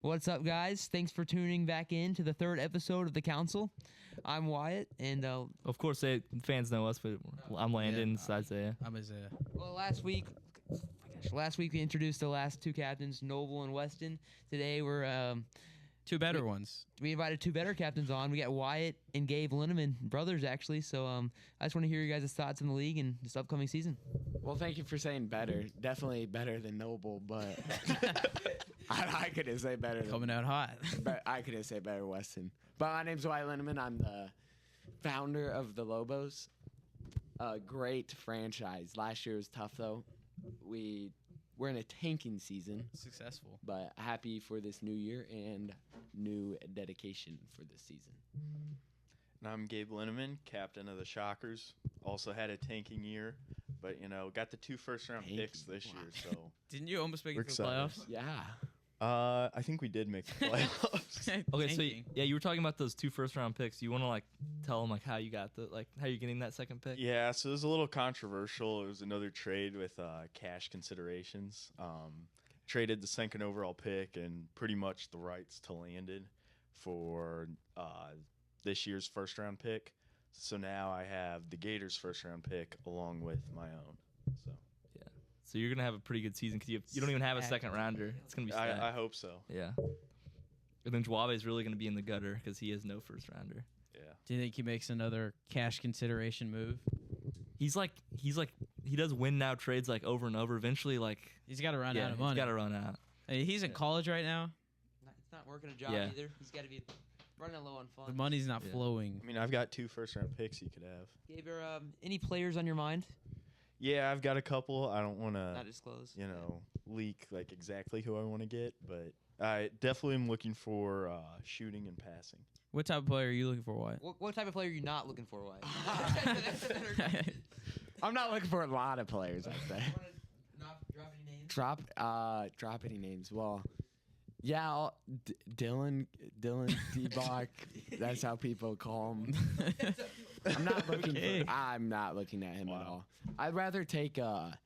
What's up, guys? Thanks for tuning back in to the third episode of The Council. I'm Wyatt, and Of course, fans know us, but I'm Landon. It's Isaiah. I'm Isaiah. well, last week we introduced the last two captains, Noble and Weston. Today we're Two better ones. we invited two better captains on. We got Wyatt and Gabe Linneman, brothers actually. So I just want to hear your guys' thoughts on the league and this upcoming season. Well, thank you for saying better. Definitely better than Noble, but I couldn't say better than Coming out hot. but I couldn't say better Weston. But my name's Wyatt Linneman. I'm the founder of the Lobos. A great franchise. Last year was tough though. We're in a tanking season, Successful. but happy for this new year and new dedication for this season. And I'm Gabe Linneman, captain of the Shockers. Also had a tanking year, but got the 2 first-round picks this year. So Didn't you almost make We're it to the excited. playoffs? Yeah. I think we did make the playoffs. Okay, so Tanking. you were talking about those 2 first-round picks. You want to tell them how you got how you're getting that second pick? Yeah, so it was a little controversial. It was another trade with cash considerations. Traded the second overall pick and pretty much the rights to Landon for this year's first-round pick. So now I have the Gators' first-round pick along with my own. So So you're gonna have a pretty good season because you don't even have a second rounder. It's gonna be stacked. I hope so. Yeah. And then Juave is really gonna be in the gutter because he has no first rounder. Yeah. Do you think he makes another cash consideration move? He does win now trades over and over. Eventually, He's got to run out of he's money. got to run out. Hey, he's in college right now. He's not working a job Yeah. either. He's got to be running low on funds. The money's not Yeah. flowing. I mean, I've got 2 first-round picks you could have. Gabe, are any players on your mind? Yeah, I've got a couple. I don't want Not to, disclosed. leak exactly who I want to get, but I definitely am looking for shooting and passing. What type of player are you looking for, Wyatt? What type of player are you not looking for, Wyatt? I'm not looking for a lot of players, I'd say. Drop any names? Drop any names. Well, yeah, Dylan D-Bach. That's how people call him. I'm not looking. Okay. I'm not looking at him at all. I'd rather take a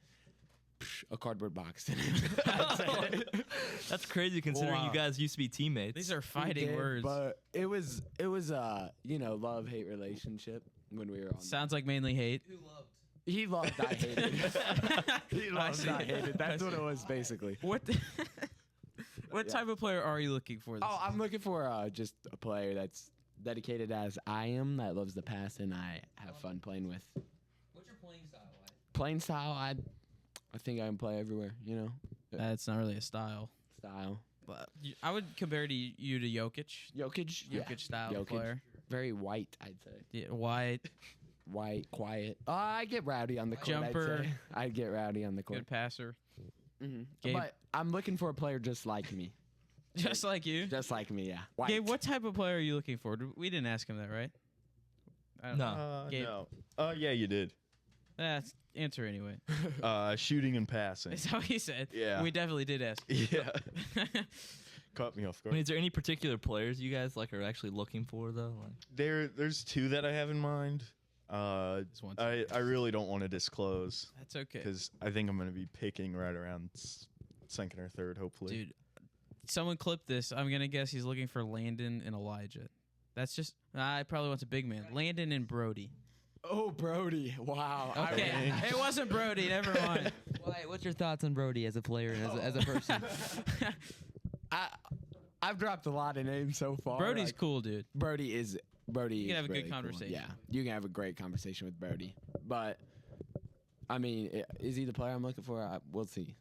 cardboard box than That's crazy considering Wow. you guys used to be teammates. These are fighting words. But it was love-hate relationship when we were on. Sounds like mainly hate. Who loved? He loved, I hated. He loved, see. I hated. That's what it was basically. What type of player are you looking for this Oh, I'm season? looking for just a player that's dedicated as I am, that loves the pass, and I have fun playing with. What's your playing style, Wyatt? Playing style, I think I can play everywhere, That's not really a style. style. But I would compare you to Jokic. Jokic, Jokic style Jokic. player. Very white, I'd say. Yeah, White, White, quiet. I get rowdy on the court. Jumper. I'd get rowdy on the court. good passer. Mhm. Gabe. But I'm looking for a player just like me. Just like you. Just like me, yeah. White. Gabe, what type of player are you looking for? We didn't ask him that, right? I don't No. know. Gabe. No. Yeah, you did. Answer anyway. Shooting and passing. That's how he said. Yeah. We definitely did ask. Yeah. Caught me off I guard. mean, is there any particular players you guys are actually looking for though? There's 2 that I have in mind. Just one I really don't want to disclose That's okay. because I think I'm going to be picking right around second or third, hopefully. Dude, someone clipped this. I'm going to guess he's looking for Landon and Elijah. That's just, I probably wants a big man. Landon and Brody. Oh, Brody. Wow. Okay. It wasn't Brody. Never mind. Wyatt, what's your thoughts on Brody as a player and as a person? I've dropped a lot of names so far. Brody's cool, dude. Brody. You is can have a good really cool. conversation. Yeah, you can have a great conversation with Brody. But I mean, is he the player I'm looking for? We'll see.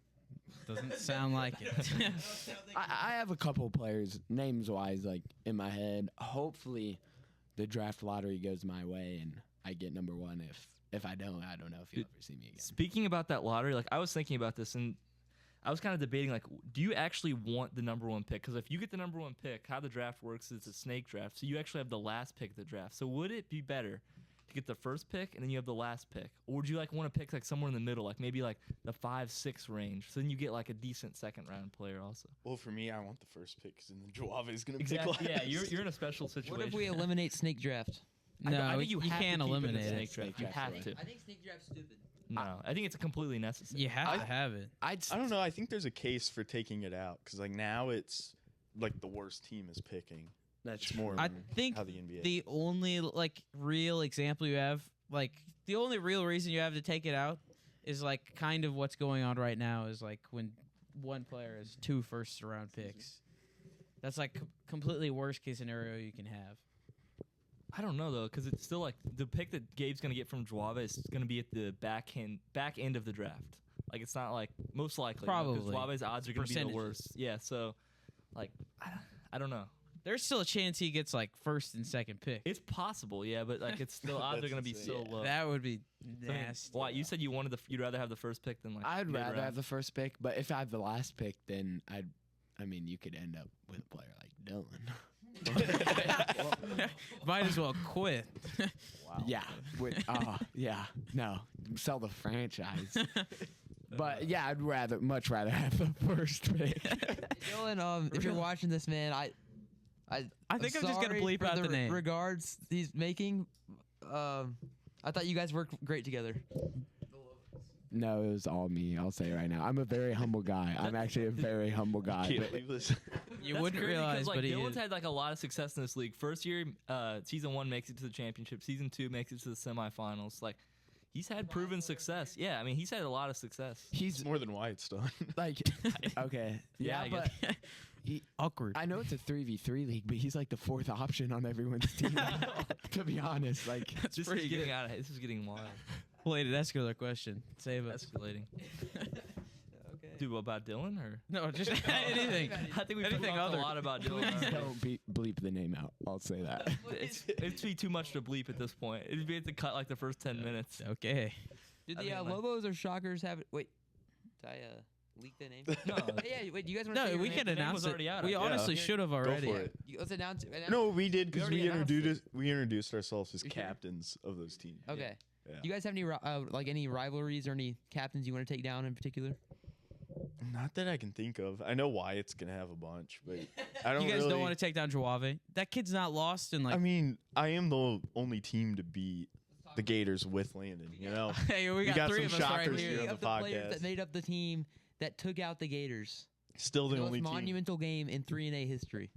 Doesn't sound like it. I have a couple players, names wise, in my head. Hopefully, the draft lottery goes my way and I get number 1. If I don't know if you'll ever see me again. Speaking about that lottery, I was thinking about this and I was kind of debating, do you actually want the number 1 pick? Because if you get the number 1 pick, how the draft works is a snake draft, so you actually have the last pick of the draft. So would it be better to get the first pick and then you have the last pick, or would you want to pick somewhere in the middle, maybe the 5-6 range, so then you get a decent second round player also? Well, for me, I want the first pick because then the Juave is going to Exactly. pick last. Yeah, you're in a special situation. What if we eliminate snake draft? No, I think you have can't to keep it in eliminate the it. snake draft. You Snake have draft, to. I think snake draft's stupid. No, I think it's completely necessary. You have to have it. I I don't know. I think there's a case for taking it out because now it's like the worst team is picking. That's It's more I think how the NBA. the only like real example you have, like the only real reason you have to take it out is like kind of what's going on right now is like when one player has 2 first-round picks. That's like completely worst case scenario you can have. I don't know though, because it's still like the pick that Gabe's gonna get from Juave is gonna be at the back end of the draft. Like it's not like most likely. Probably. Because Juave's odds are gonna be the Percentages. worst. Yeah. So, like, I don't know. There's still a chance he gets like first and second pick. It's possible, yeah, but like it's still odds are That's gonna be insane. so low. That would be I mean, nasty. Why you said you'd rather have the first pick than like I'd rather mid-round. have the first pick, but if I have the last pick, then I mean, you could end up with a player like Dylan. Might as well quit. Wow. Yeah. Yeah. No. Sell the franchise. But yeah, I'd much rather have the first pick. Dylan, if you're watching this, man, I think I'm just gonna sorry bleep for out the name. Regards he's making. I thought you guys worked great together. No, it was all me. I'll say right now. I'm a very humble guy. I'm actually a very humble guy. Can't but- believe this. You That's wouldn't crazy 'cause, realize, like, but he Dylan's is. had like a lot of success in this league. First year, season 1 makes it to the championship. Season 2 makes it to the semifinals. Like, he's had proven success. Yeah, I mean, he's had a lot of success. He's More than Wyatt's done. like, okay. Yeah, Yeah, I but Awkward. I know it's a 3v3 league, but he's like the 4th option on everyone's team. To be honest, like, That's This pretty is good. getting out of This is getting wild. Wait, ask another question. Save us. Escalating. Okay. Dude, about Dylan or? No, just anything. I think we Anything talked other. a lot about Dylan. please already. don't bleep the name out. I'll say that. It'd be too much to bleep at this point. It'd be to cut like the first 10 minutes. Okay. Did I the mean, like- Lobos or Shockers have it? Wait, did I leak the name? No. Yeah, wait. Do you guys want to No, say we your can name? name announce was it. already out, We I honestly guess. should have already. for it. Let's announce it. No, we did because already we announced introduced ourselves as We sure? captains of those teams. Okay. Yeah. Do you guys have any like any rivalries or any captains you want to take down in particular? Not that I can think of. I know Wyatt's gonna have a bunch, but I don't. You guys really, don't want to take down Juave? That kid's not lost in like. I mean, I am the only team to beat the Gators with Landon. You know, hey, we got got 3 some of us right shockers here. here. Three on of the the players that podcast. made up the team that took out the Gators. still the The most only team. monumental game in 3A history.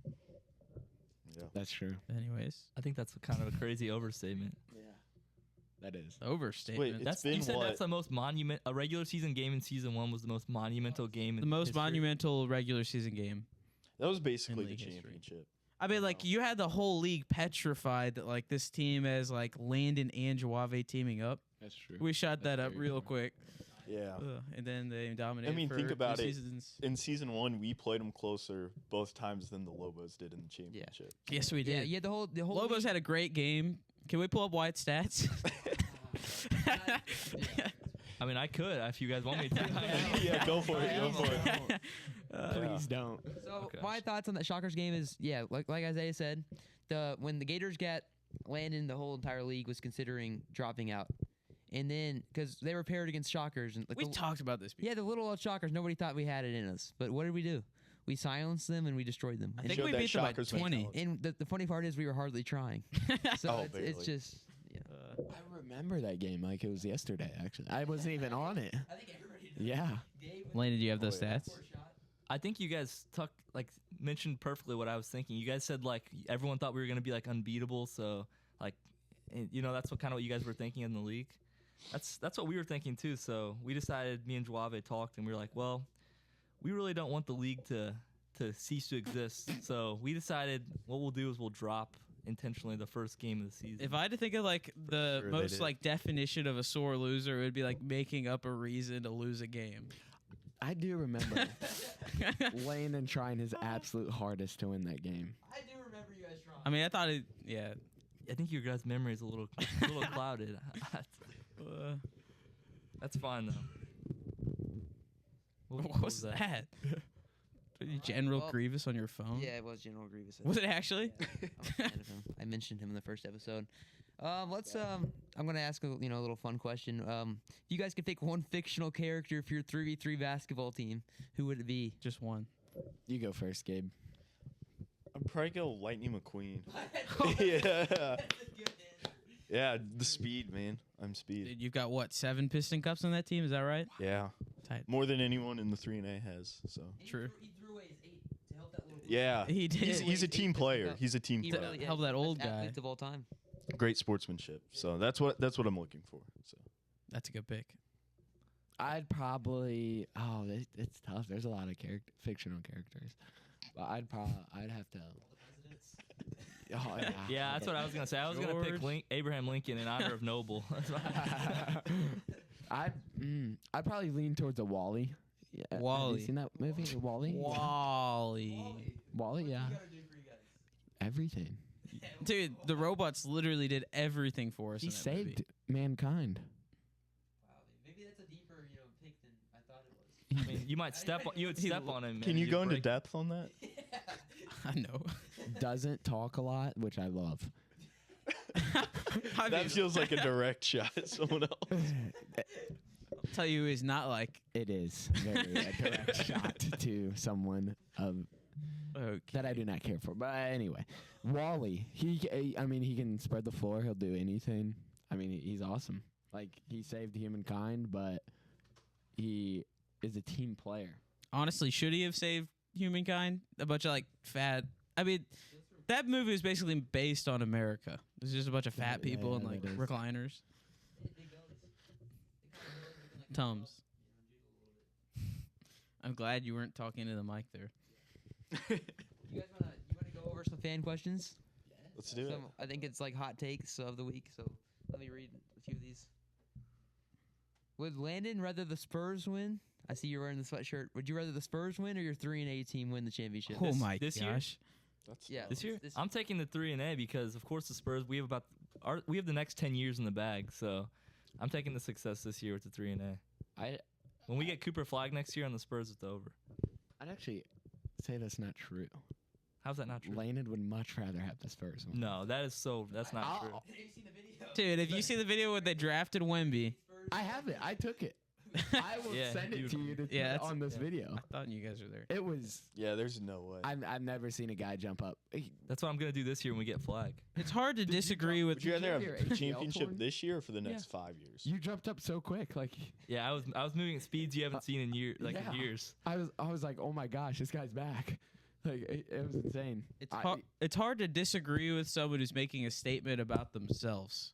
That's true. Anyways, I think that's kind of a crazy overstatement. That is. overstatement. Wait, That's been you said what? that's the most a regular season game in season 1 was the most monumental game. the in most history. monumental regular season game. That was basically the league history. championship. I mean, like you had the whole league petrified that like this team has like Landon and Juave teaming up. That's true. We shot that up very real true. quick, Yeah. and then they dominated. mean, for think about 2 it. seasons. In season 1, we played them closer both times than the Lobos did in the championship. Yes, we Yeah, did. you had the whole Lobos league- had a great game. Can we pull up Wyatt's stats? I mean, I could if you guys want me to. Yeah, go for it. Go for it. Please don't. So Okay. my thoughts on that Shockers game is like Isaiah said, when the Gators got Landon, the whole entire league was considering dropping out, and then because they were paired against Shockers and like we talked about this before. yeah, the little old Shockers, nobody thought we had it in us, but what did we do? We silenced them and we destroyed them. I And, think showed we that beat them by Shockers 20. mentality. and the funny part is we were hardly trying. So Oh, it's barely. just I remember that game like it was yesterday. Actually, I wasn't even on it. I think everybody. Yeah. Landon, do you have those Oh, yeah. stats? I think you guys mentioned perfectly what I was thinking. You guys said like everyone thought we were gonna be like unbeatable, so like, you know, that's what you guys were thinking in the league. That's what we were thinking too. So we decided, me and Juave talked, and we were like, well, we really don't want the league to cease to exist. So we decided what we'll do is we'll drop intentionally the first game of the season. If I had to think of like the sure they most did. like definition of a sore loser, it would be like making up a reason to lose a game. I do remember Landon trying his absolute hardest to win that game. I do remember you guys trying. I mean, I thought it. Yeah. I think your guys' memory is a little clouded. That's fine though. What was that? General Well, Grievous on your phone? Yeah, it was General Grievous. Was it actually? Yeah, I'm a fan of him. I mentioned him in the first episode. I'm gonna ask a little fun question. If you guys could pick one fictional character for your 3v3 basketball team, who would it be? Just one. You go first, Gabe. I'd probably go Lightning McQueen. Yeah. Yeah, the speed, man. I'm speed. Dude, you've got what, 7 Piston Cups on that team? Is that right? Yeah. Tight. More than anyone in the 3A has. So True. He threw away his 8 to help that little Yeah. He did. He's a team player. up. He's a team He player. really Help is that the old best guy. athlete of all time. Great sportsmanship. So that's what I'm looking for. So That's a good pick. I'd probably. Oh, it's tough. There's a lot of fictional characters, but I'd have to. Oh yeah. Yeah, that's what I was gonna say. I was gonna pick George. Abraham Lincoln in honor of Noble. I'd probably lean towards a Wally. Yeah, Have Wall-E. you seen that movie, Wally? Wally. Yeah. Everything. Dude, the robots literally did everything for us. He in that saved movie. mankind. Maybe that's a deeper, pick than I thought it was. I mean, you might you would step on him. can and you you'd go into break- depth on that? I know. Doesn't talk a lot, which I love. I That mean, feels like a direct shot at someone else. I'll tell you, he's not like. It is very a direct shot to someone that I do not care for. But anyway, Wally, he can spread the floor. He'll do anything. I mean, he's awesome. Like, he saved humankind, but he is a team player. Honestly, should he have saved humankind? A bunch of like fat. I mean, that movie was basically based on America. There's just a bunch of fat Yeah, people yeah, and like that is. recliners. Tums. I'm glad you weren't talking to the mic there. You guys wanna go over some fan questions? Let's do it. I think it's like hot takes of the week. So let me read a few of these. Would Landon rather the Spurs win? I see you're wearing the sweatshirt. Would you rather the Spurs win or your 3-8 team win the championship? Oh my this year? gosh. That's Yeah. This year, This- I'm taking the 3-A because, of course, the Spurs. We have the next 10 years in the bag, so I'm taking the success this year with the 3-A. When we get Cooper Flag next year on the Spurs, it's over. I'd actually say that's not true. How's that not true? Landon would much rather have the Spurs win. No, that's not true. Dude, if you see the video where they drafted Wemby, I have it. I took it. I will Yeah, send it to you to Yeah, put that's- on this video. I thought you guys were there. It was. Yeah, there's no way. I've never seen a guy jump up. That's what I'm gonna do this year when we get Flag. It's hard to disagree with. Would you rather have your a ACL championship torn? this year or for the next 5 years? You jumped up so quick. Like, Yeah, I was moving at speeds you haven't seen in yeah. years. I was like, oh my gosh, this guy's back. Like, it was insane. It's hard to disagree with someone who's making a statement about themselves.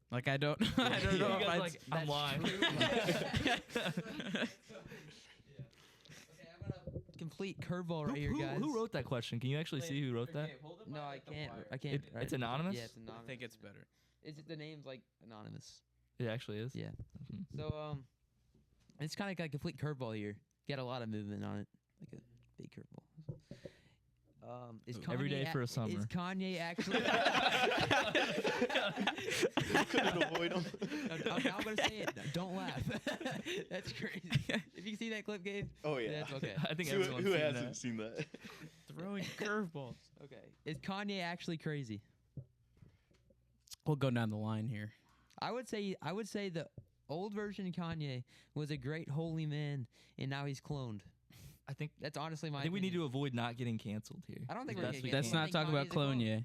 Like I don't know You if guys I'd like I'm lying. Okay, I'm gonna complete curveball right here, guys. Who wrote that question? Can you actually see who wrote that? No, I can't. I can't. It's anonymous? Yeah, it's anonymous. I think it's better. It's the name's like anonymous. It actually is. Yeah. Mhm. So it's kind of like a complete curveball here. Got a lot of movement on it, like a big curveball. Is Kanye Every day for a summer. Is Kanye actually? Couldn't avoid them. I'm gonna say it. Don't laugh. That's crazy. If you see that clip, Gabe. Oh yeah. That's okay. I think Who everyone's seen hasn't that. seen that? Throwing curveballs. Okay. Is Kanye actually crazy? We'll go down the line here. I would say the old version of Kanye was a great holy man, and now he's cloned. I think That's honestly my. I think we need opinion. to avoid not getting canceled here. I don't think As we're best gonna we get Let's can. not talk about Kanye's a clone. clone yet.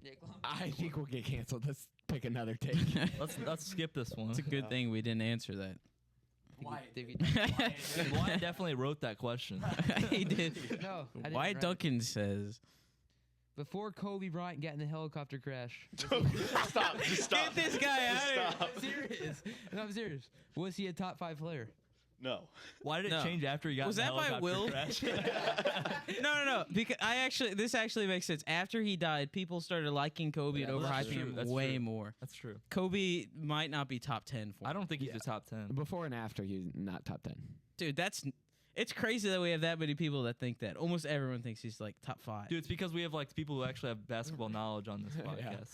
Yeah, clone. I think we'll get canceled. Let's pick another take. Let's skip this one. It's a good thing we didn't answer that. Did we- Wyatt definitely wrote that question. He did. No, I didn't Wyatt write it. Duncan says. Before Kobe Bryant got in the helicopter crash. Stop. Just stop. Get this guy Just out of here. stop. I'm serious. No, I'm serious. Was he a top 5 player? No. Why did it No. change after he got Was in the that by helicopter Will? crash? No. Because this actually makes sense. After he died, people started liking Kobe Yeah, and that's overhyping true. him That's way true. more. That's true. Kobe might not be top 10 for I me. don't think he's a top 10. Before and after, he's not top 10. Dude, it's crazy that we have that many people that think that. Almost everyone thinks he's like top 5. Dude, it's because we have like people who actually have basketball knowledge on this podcast.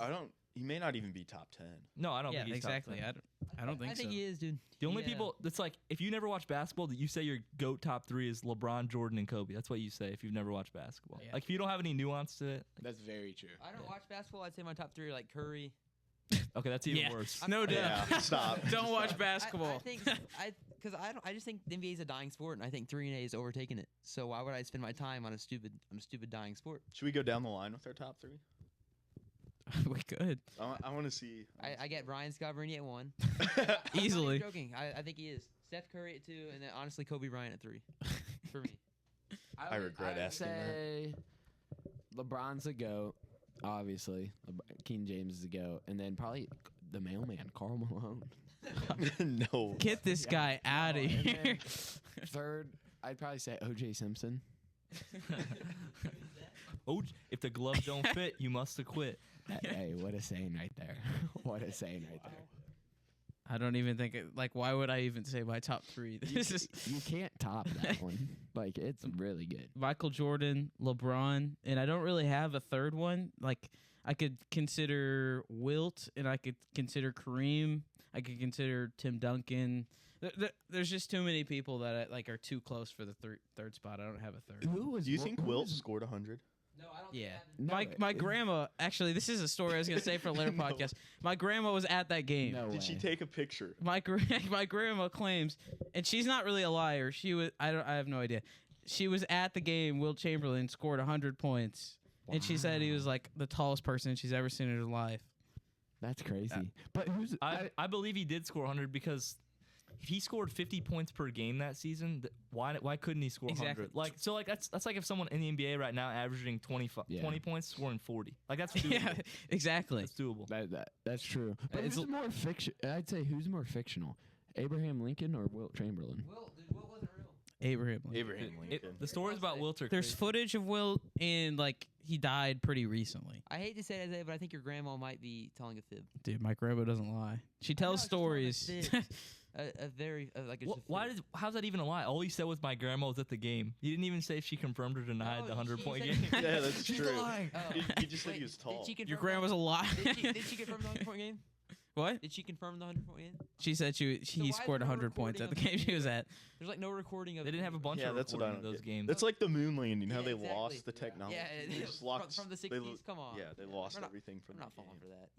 He may not even be top 10. No, I don't yeah, think he's exactly. top 10. I don't think I think so. he is, dude. The only Yeah. people that's like, if you never watch basketball, that you say your GOAT top 3 is LeBron, Jordan, and Kobe. That's what you say if you've never watched basketball. Yeah. Like if you don't have any nuance to it, That's very true. I don't watch basketball. I'd say my top 3 are like Curry. okay, that's even Yeah. worse. No doubt. Yeah. Stop. Don't watch I basketball. think I just think the NBA is a dying sport, and I think 3-A is overtaking it. So why would I spend my time on a stupid dying sport? Should we go down the line with our top 3? We could. I want to see. I get Ryan Scalabrine at 1. Easily. I'm not even joking. I think he is. Steph Curry at 2, and then honestly Kobe Bryant at 3. For me. I regret would asking that. say LeBron's a GOAT, obviously. King James is a GOAT. And then probably the mailman, Karl Malone. No. Get this guy out of And here. then third, I'd probably say O.J. Simpson. Oh, if the glove don't fit, you must have quit. Hey, what a saying right there. What a saying right there. I don't even think why would I even say my top 3? This is You can't top that one. Like, it's really good. Michael Jordan, LeBron, and I don't really have a third one. Like, I could consider Wilt, and I could consider Kareem. I could consider Tim Duncan. There's just too many people that are too close for the third spot. I don't have a third. Who was Do you think Wilt scored 100? No, I don't. Yeah. No, My grandma, actually, this is a story I was going to say for a later No. podcast. My grandma was at that game. No Did she way. take a picture? My grandma claims, and she's not really a liar. She was I have no idea. She was at the game. Wilt Chamberlain scored 100 points, and she said he was like the tallest person she's ever seen in her life. That's crazy. But who's I believe he did score 100 because if he scored 50 points per game that season, why couldn't he score 100? Exactly. That's like if someone in the NBA right now averaging 20 points scoring 40. Like that's doable. Yeah, exactly. That's doable. that's true. But It's who's more fiction? I'd say who's more fictional, Abraham Lincoln or Wilt Chamberlain? Will wasn't real. Abraham Lincoln. Abraham Lincoln. The stories about Wilt are There's crazy. footage of Wilt, and he died pretty recently. I hate to say it, Isaiah, but I think your grandma might be telling a fib. Dude, my grandma doesn't lie. She tells she's telling a stories. fib. A very like. It's a fib. How's that even a lie? All he said was my grandma was at the game. He didn't even say if she confirmed or denied the No, 100-point she game. said- Yeah, that's She's true. lying. Oh. He just said he was tall. Did she confirm Your grandma's a lie. Did she confirm the 100-point game? What? Did she confirm the 100-point game? She said he why is scored there no 100 points at the recording game of she was at. There's like no recording of. They didn't have a bunch Yeah, of that's what I recording don't of those get. games. That's like the moon landing. How Yeah, they exactly. lost the technology. Yeah, They just locked from the they 60s. lo- Come on. Yeah, they lost We're not- everything from I'm the not falling game. for that.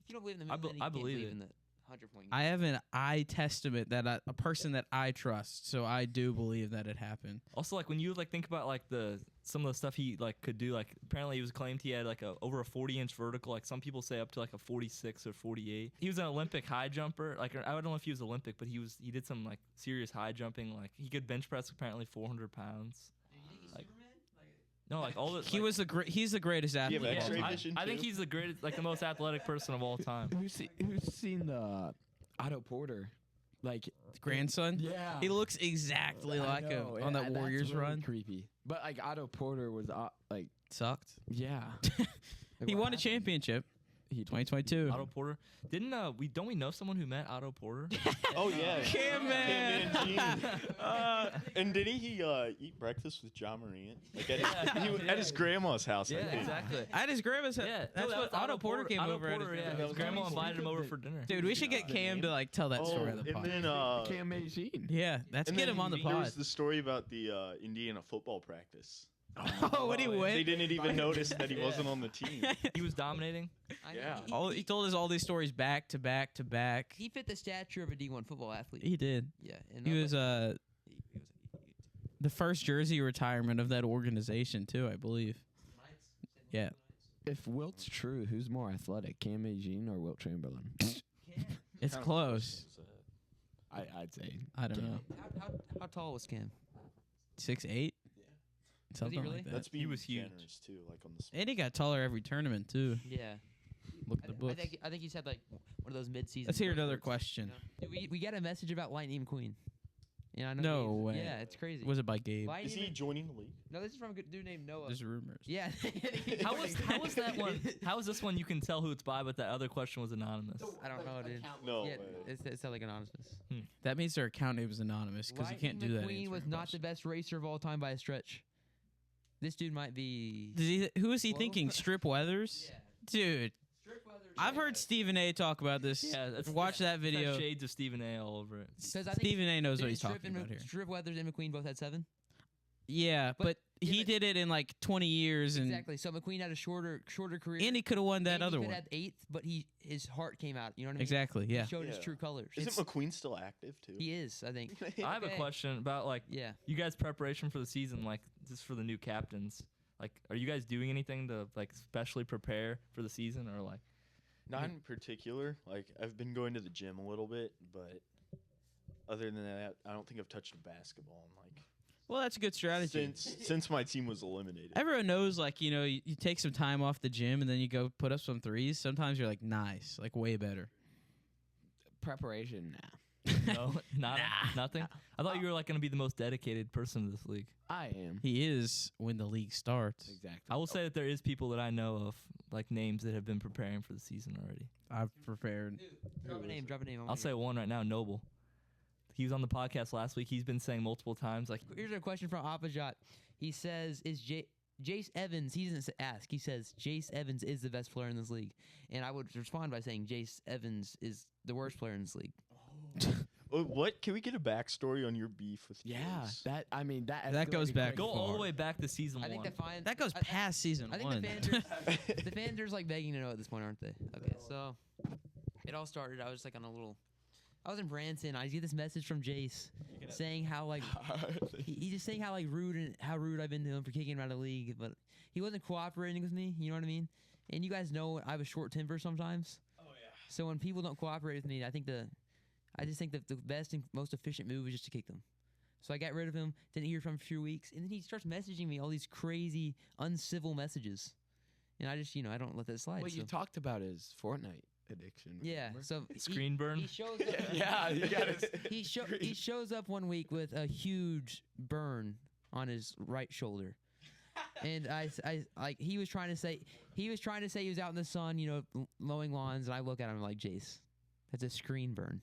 If you don't believe in the I moon, be- landing, I you can't believe believe it. in the 100-point game. I have an eye testament that a person that I trust, so I do believe that it happened. Also, like when you think about some of the stuff he could do, apparently he was claimed he had over a 40-inch vertical. Like some people say up to a 46 or 48. He was an Olympic high jumper. I don't know if he was Olympic, but he did some serious high jumping. Like he could bench press apparently 400 pounds. No, all the He's the greatest Do you athlete. have of all X-ray time. vision I think too? he's the greatest, the most athletic person of all time. Who's seen the Otto Porter? Grandson. Yeah. He looks exactly I like him know, on yeah, that that's Warriors really run. Creepy. But Otto Porter was Sucked. yeah. He won a championship. He 2022. Otto Porter. Don't we know someone who met Otto Porter? Oh yeah, Cam Man. Gene. And didn't he eat breakfast with John Morant? At his grandma's house. I Yeah, think. exactly. At his grandma's house. Yeah, That's what Otto Porter came over at. Porter, his yeah. grandma's His house. grandma house. invited him over for dinner. Dude, we should get The Cam name? to tell that story on the and pod. then Cam Magine. Yeah, let's and get then him on the there pod. was the story about the Indiana football practice. Oh, when he yeah. They went. didn't even notice that he Yeah. wasn't on the team. He was dominating. I Yeah. know, He told us all these stories back to back to back. he fit the stature of a D1 football athlete. He did. Yeah, and He was he was the first jersey retirement of that organization too, I believe. Yeah. If Wilt's true, who's more athletic, Cam Magine or Wilt Chamberlain? It's Kind of close. questions, I'd say. I don't know. How tall was Cam? 6'8"? Something really? like that. That's being was huge. generous too, like on the. And he got taller every tournament too. Yeah, Look at the books. I think he's had one of those mid-season. Let's hear another bursts, question. you know? Dude, we got a message about Lightning McQueen. And I know No Gabe's- way. Yeah, it's crazy. Was it by Gabe? Lightning Is he Mc- joining the league? No, this is from a dude named Noah. There's rumors. Yeah. How was that one? How is this one? You can tell who it's by, but that other question was anonymous. I don't know, dude. No. Yeah, way. it's like anonymous. That means their account name is anonymous because you can't do that. McQueen was not the best racer of all time by a stretch. This dude might be. Who is he Whoa. thinking? Strip Weathers? Dude, I've heard Stephen A. talk about this. Yeah, that's Watch that It's got video. shades of Stephen A. all over it. Because I think Stephen A. knows what didn't he's Strip talking and about here. Strip Weathers and McQueen both had 7. Yeah, but he but- did it in like 20 years, and Exactly. So McQueen had a shorter career. and he could have won that and other he one. could have 8th, but his heart came out. You know what I mean? Exactly. Yeah. He showed his Yeah. true colors. Isn't McQueen still active too? He is, I think. I have a Okay. question about Yeah. you guys' preparation for the season, just for the new captains. Are you guys doing anything to specially prepare for the season, or Not in particular. I've been going to the gym a little bit, but other than that, I don't think I've touched a basketball in Well, that's a good strategy. since my team was eliminated. Everyone knows, like, you take some time off the gym and then you go put up some threes. Sometimes you're like, nice, like way better. Preparation, nah. No, nothing. I thought you were like going to be the most dedicated person in this league. I am. He is when the league starts. Exactly. I will say that there is people that I know of, like names that have been preparing for the season already. I've prepared. Drop a name. I'll say one right now, Noble. He was on the podcast last week. He's been saying multiple times, like, Here's a question from Apajat. He says, "Is Jace Evans?" He doesn't ask. He says, "Jace Evans is the best player in this league," and I would respond by saying, "Jace Evans is the worst player in this league." What? Can we get a backstory on your beef with? Yeah, Jace? That goes back. go all far. the way back to season I think one. the fans. That goes past season I think one. the fans are like begging to know at this point, aren't they? Okay, so it all started. I was like I was in Branson. I get this message from Jace saying how like he's just saying how like rude I've been to him for kicking him out of the league, but he wasn't cooperating with me. You know what I mean? And you guys know I have a short temper sometimes. Oh yeah. So when people don't cooperate with me, I just think that the best and most efficient move is just to kick them. So I got rid of him. Didn't hear from him for a few weeks, and then he starts messaging me all these crazy, uncivil messages, and I just I don't let that slide. What so. you talked about is Fortnite addiction. Yeah. remember? So Screen burn. He shows up. Yeah, you gotta. He shows up one week with a huge burn on his right shoulder, and I like he was trying to say he was out in the sun, mowing lawns, and I look at him like, Jace, that's a screen burn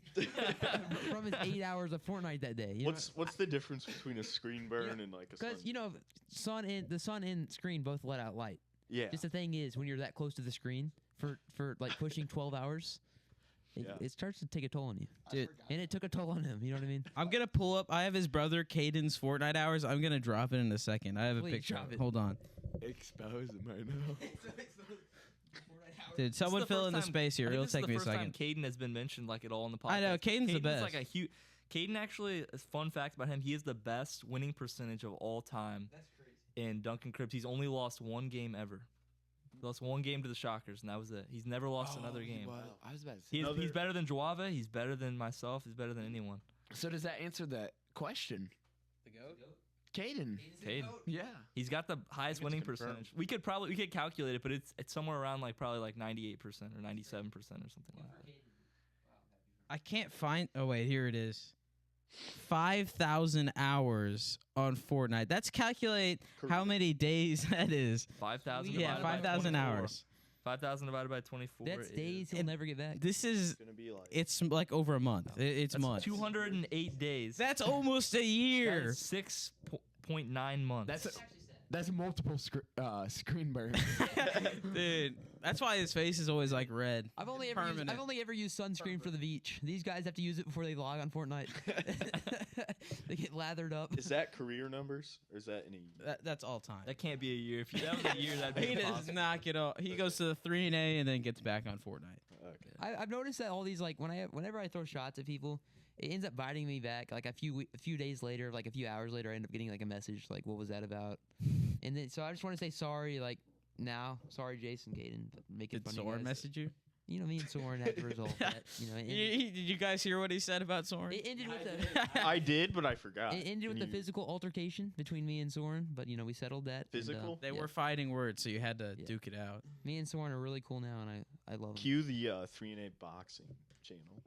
from his 8 hours of Fortnite that day. What's the difference between a screen burn and like a sun? Because the sun and screen both let out light. Yeah. Just the thing is, when you're that close to the screen for like pushing 12 hours, it starts to take a toll on you. Dude. And it took a toll on him. You know what I mean? I'm gonna pull up. I have his brother Caden's Fortnite hours. I'm gonna drop it in a second. I have Please, a picture. drop it. Hold on, Expose him right now. dude. Someone fill in the space here. It'll take me a second. Caden has been mentioned like at all in the podcast. I know, Caden's the best. Like a huge. Caden actually, a fun fact about him, he is the best winning percentage of all time. That's crazy. In Duncan Cribs, he's only lost one game ever. He lost one game to the Shockers, and that was it. He's never lost another game. Well, I was about to say. He's better than Joava. He's better than myself. He's better than anyone. So does that answer that question? The goat. Caden. Caden. Yeah. He's got the highest winning percentage. We could calculate it, but it's somewhere around probably 98% or 97% or something like that. I can't find. Oh wait, here it is. 5,000 hours on Fortnite. That's calculate how many days that is. 5,000. Yeah, 5,000 hours. 5,000 divided by 24. That's days he'll never get back. This is. It's gonna be like It's like over a month. It's months. 208 days. That's almost a year. 6.9 months. That's multiple screen burn. Dude, that's why his face is always like red. I've only ever used sunscreen for the beach. These guys have to use it before they log on Fortnite. They get lathered up. Is that career numbers or is that any? That's all time. That can't be a year. If that was a year, that'd He be does impossible. not get off. He goes to the 3-and-A and then gets back on Fortnite. Okay. I've noticed that all these whenever I throw shots at people, it ends up biting me back. Like a few days later, like a few hours later, I end up getting like a message like, "What was that about?" And then so I just want to say sorry. Like now, sorry, Jason, Caden, making Did fun of you Soren guys. message you? Me and Soren had to resolve that. Did you guys hear what he said about Soren? It ended with I did, but I forgot. it ended with Can the you- physical altercation between me and Soren. But we settled that. and, Physical? They yeah. were fighting words, so you had to Yeah. duke it out. Me and Soren are really cool now, and I love them. Cue the 3-and-A boxing channel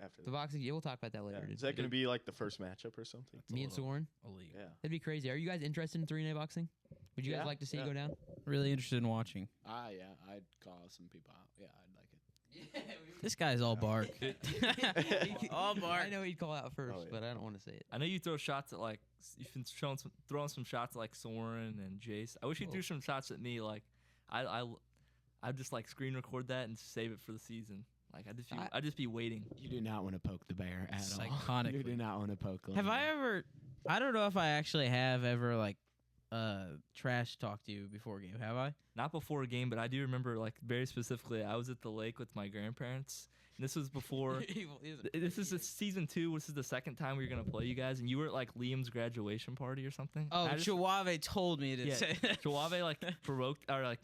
after The that. boxing, we'll talk about that later. Yeah. dude. Is that going to be like the first matchup or something? me and Soren? Elite. Yeah. That'd be crazy. Are you guys interested in 3-and-A boxing? Would you guys Yeah, like to see it yeah. go down? Really interested in watching. Yeah, I'd call some people out. Yeah, I'd like it. This guy's all bark. all bark. I know he'd call out first, Oh, yeah. but I don't want to say it. I know you throw shots at you've been throwing some shots at Soren and Jace. I wish you'd do some shots at me. Like I'd just screen record that and save it for the season. Like I'd just be waiting. You do not want to poke the bear at all. You Psychonically. do not want to poke. Have I ever? I don't know if I actually have ever trash talk to you before a game, have I? Not before a game, but I do remember like very specifically. I was at the lake with my grandparents. And this was before. This is season 2. This is the second time we were gonna play you guys, and you were at like Liam's graduation party or something. Oh, I just- Chihuahua told me to Yeah, say that. Chihuahua like provoked or I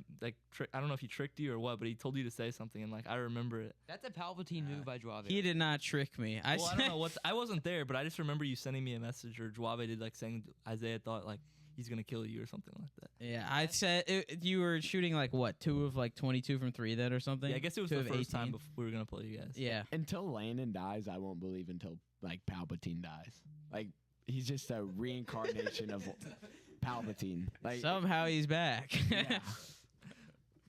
don't know if he tricked you or what, but he told you to say something, and like I remember it. That's a Palpatine move by Juave. He did not trick me. I don't know what I wasn't there, but I just remember you sending me a message or Juave did like saying Isaiah thought like he's gonna kill you or something like that. Yeah, I said you were shooting like what 2 of like 22 from 3 then or something. Yeah, I guess it was 2 the of first 18. time before we were gonna play you guys. Yeah, Until Landon dies, I won't believe until like Palpatine dies. Like he's just a reincarnation of Palpatine. Like somehow he's back. yeah.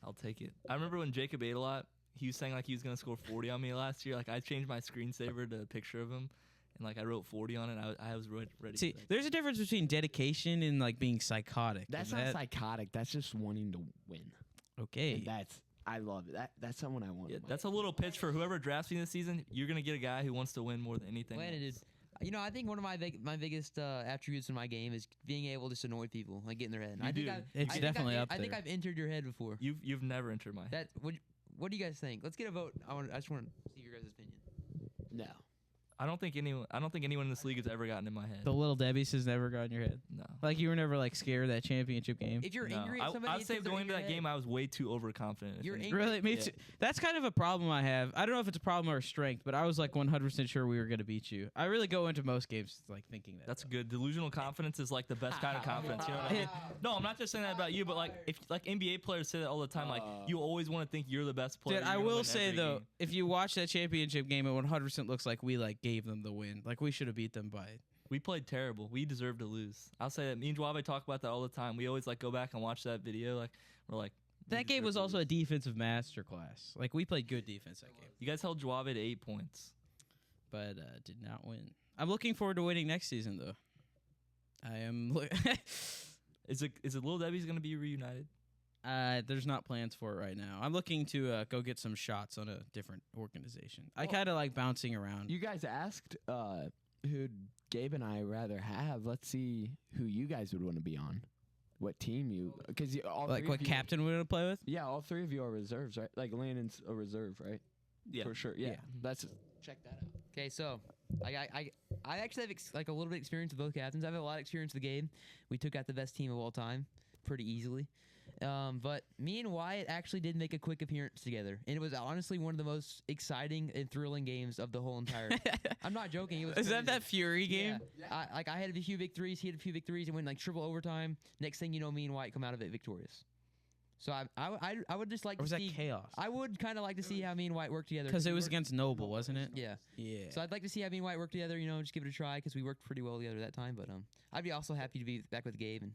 I'll take it. I remember when Jacob ate a lot. He was saying like he was gonna score 40 on me last year. Like I changed my screensaver to a picture of him, and like I wrote 40 on it. I was ready. See, for that. there's a difference between dedication and like being psychotic. That's and not that, psychotic. That's just wanting to win. okay. And I love it. That's someone I want. Yeah, to win. that's a little pitch for whoever drafts me this season. You're gonna get a guy who wants to win more than anything. Landon, else. dude. I think one of my biggest attributes in my game is being able to just annoy people, like get in their head. And You I think do. It's definitely up I think there. I've entered your head before. You've never entered my head. What do you guys think? Let's get a vote. I just want to see your guys' opinion. No. I don't think anyone in this league has ever gotten in my head. The little Debbie's has never got in your head. No. Like you were never like scared of that championship game. If you're No. angry at somebody, I'd say going into that game, I was way too overconfident. if You're anything. angry- Really, me Yeah. too. That's kind of a problem I have. I don't know if it's a problem or a strength, but I was like 100% sure we were gonna beat you. I really go into most games like thinking that. That's good. Delusional confidence is like the best kind of confidence. You know what I mean? No, I'm not just saying that about you, but like if like NBA players say that all the time, like you always want to think you're the best player. Dude, you're I gonna will win say every though, game. if you watch that championship game, it 100% looks like we like gave them the win. Like we should have beat them by. We played terrible. We deserved to lose. I'll say that. Me and Juave talk about that all the time. We always like go back and watch that video. Like we're like we That game deserved was to also lose. a defensive masterclass. Like we played good defense that game, You guys held Juave to 8 points. but did not win. I'm looking forward to winning next season though. I am. Is it Little Debbie's gonna be reunited? There's not plans for it right now. I'm looking to go get some shots on a different organization. I Well- kind of like bouncing around. You guys asked who'd Gabe and I rather have. Let's see who you guys would want to be on. What team you? Because all Like three what of you- captain we want to play with? Yeah, all 3 of you are reserves, right? Like Landon's a reserve, right? Yeah. For sure. Yeah. Yeah. That's check that out. Okay, so I actually have like a little bit of experience with both captains. I have a lot of experience with Gabe. We took out the best team of all time pretty easily. But me and Wyatt actually did make a quick appearance together, and it was honestly one of the most exciting and thrilling games of the whole entire. I'm not joking. It was. Is that crazy. that Fury game? Yeah. I had a few big threes. He had a few big threes, and went like triple overtime. Next thing you know, me and Wyatt come out of it victorious. So I would just like Or was to that see. chaos? I would kind of like to see how me and Wyatt work together. Because it we was worked- against Noble, wasn't it? Yeah. Yeah. So I'd like to see how me and Wyatt work together. Just give it a try because we worked pretty well together that time. But I'd be also happy to be back with Gabe and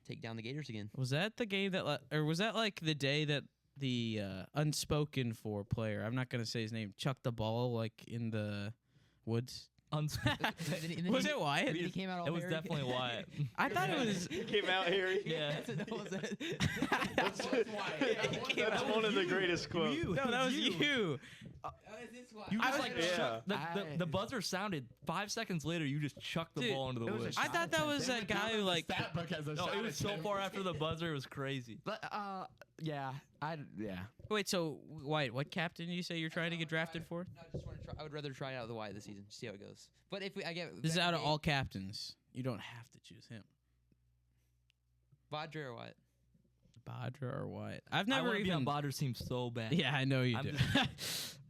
take down the Gators again. Was that the game that, or was that like the day that the unspoken for player, I'm not gonna say his name, chucked the ball like in the woods? And then Was he- it Wyatt? and then he came out all It was hairy. definitely Wyatt. I thought it was. He came out here. Yeah. That's one of the greatest quotes. No, that was you. You I just was- like Yeah. chuck- the buzzer sounded 5 seconds later. You just chucked the Dude, ball into the it was a woods. I thought that was that guy who like. No, it was so far after the buzzer. It was crazy. But yeah, yeah. Wait, so White, what captain you say you're trying to get drafted for? No, I just want to try. I would rather try it out of the Wyatt this season. See how it goes. But if I get This is back out to of Gabe, all captains. You don't have to choose him. Badre or Wyatt. Badra or White? I've I never want to be on even. Badr's team so bad. Yeah, I know you I'm do.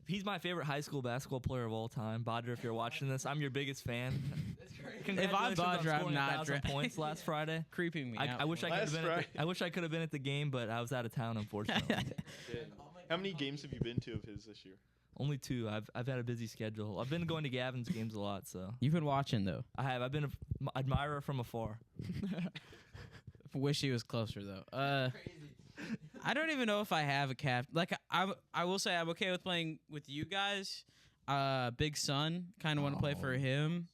He's my favorite high school basketball player of all time. Badr, if you're watching this, I'm your biggest fan. If I'm Congratulations on Badr, I'm scoring not 1,000 dra- points last Friday. Creeping me out. I wish I could have Last been. Friday. I wish I could have been at the game, but I was out of town, unfortunately. How many games have you been to of his this year? Only 2. I've had a busy schedule. I've been going to Gavin's games a lot, so You've been watching though. I have. I've been an admirer from afar. Wish he was closer though. I don't even know if I have a cap. Like I will say I'm okay with playing with you guys. Big Son, kind of want to play for him.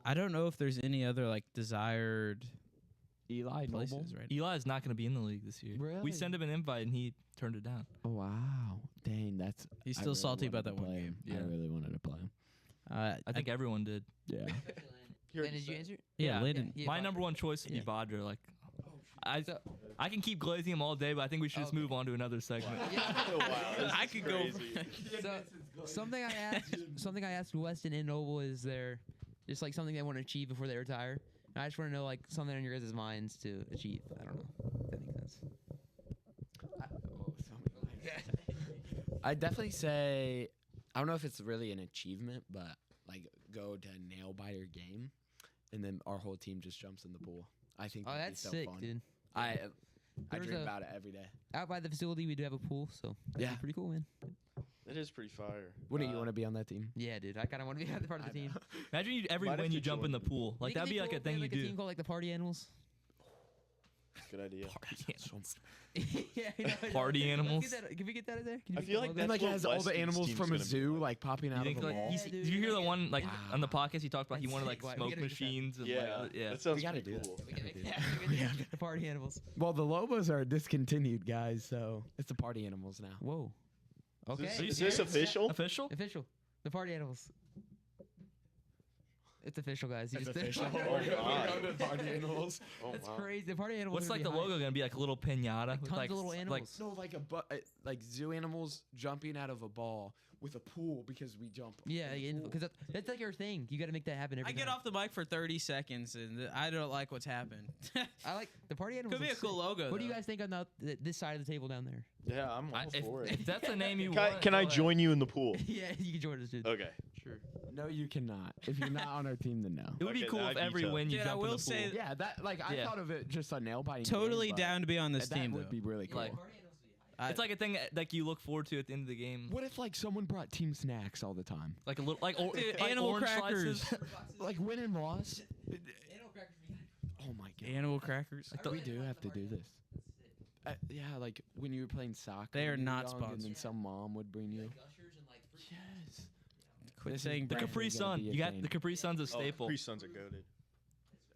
I don't know if there's any other like desired Eli Noble. places right. Eli is not going to be in the league this year. Really? We sent him an invite and he turned it down. Oh, wow. Dang, that's. He's I still really salty wanted about to that one play game. him. Yeah. I really wanted to play him. I think everyone did. Yeah. Landon, did you answer? Yeah, Landon. Yeah, My Bodger. number one choice would be Yeah. Bodger. Like, So, I can keep glazing him all day, but I think we should just Okay. move on to another segment. Wow, this I is could go. crazy. so something I asked Weston and Noble is there just like something they want to achieve before they retire. And I just want to know like something on your guys' minds to achieve. I don't know. If that makes sense. I'd definitely say, I don't know if it's really an achievement, but like go to nail biter game, and then our whole team just jumps in the pool. I think Oh, that'd be that's so sick, fun. dude. I There's dream a- about it every day. Out by the facility, we do have a pool, so that'd Yeah. be pretty cool, man. That is pretty fire. Wouldn't you want to be on that team? Yeah, dude. I kind of want to be part of the team. Imagine you every Might have win to you jump in join. the pool. Like that'd be like a thing you like do. A team called like the Party Animals. Good idea. Yeah, I know. Party Let's animals? get that- Can we get that in there? Can you I make feel the like logo? And like it what has all the Weston's animals team's from a gonna be zoo like. like popping You out think of a like wall. Yeah, did dude, you hear we the gotta one like Wow. on the podcast he talked about he That's wanted like sick. Why- we smoke gotta get that. machines and Yeah, like, yeah. that sounds gotta pretty do cool. We can make do that. that. We can make the Party Animals. Well, the Lobos are discontinued, guys, so it's the party animals now. Whoa. Okay. Is this official? Official? Official. The Party Animals. It's official, guys. You It's just official. Oh, my. the party animals. Oh, That's wow. crazy. The Party Animals. What's are like gonna the be logo hype. gonna be like a little pinata Like with tons like of little like animals. No, like zoo animals jumping out of a ball with a pool because we jump. Yeah, in the pool. because that's like your thing. You got to make that happen every I get time. off the mic for 30 seconds and I don't like what's happened. I like the Party Animals. Could be a looks cool sick. logo. What do you though. guys think on this side of the table down there? Yeah, I'm all for if it. that's the name you Can I, want, can I go ahead. join you in the pool? Yeah, you can join us, dude. Okay. Sure. No, you cannot. If you're not on our team, then no. It would be Okay, cool if that'd be every tough. win you Dude, I jump in will the pool. say Yeah, that like I Yeah. thought of it just a nail biting. Totally game, but down to be on this that team, would though. be really cool. Like- I- It's like a thing like you look forward to at the end of the game. What if like someone brought team snacks all the time? Like a little like, or, Dude, like animal orange crackers. slices. Like win and loss? Oh my god. animal crackers. We do have to do this. Yeah, like when you were playing soccer. They are when you were not young, And then sponsored. some mom would bring you. Yes. Quit This is saying The brand. Capri Definitely gonna Sun. be a You got thing. the Capri Sun's a staple. Capri Suns are goaded.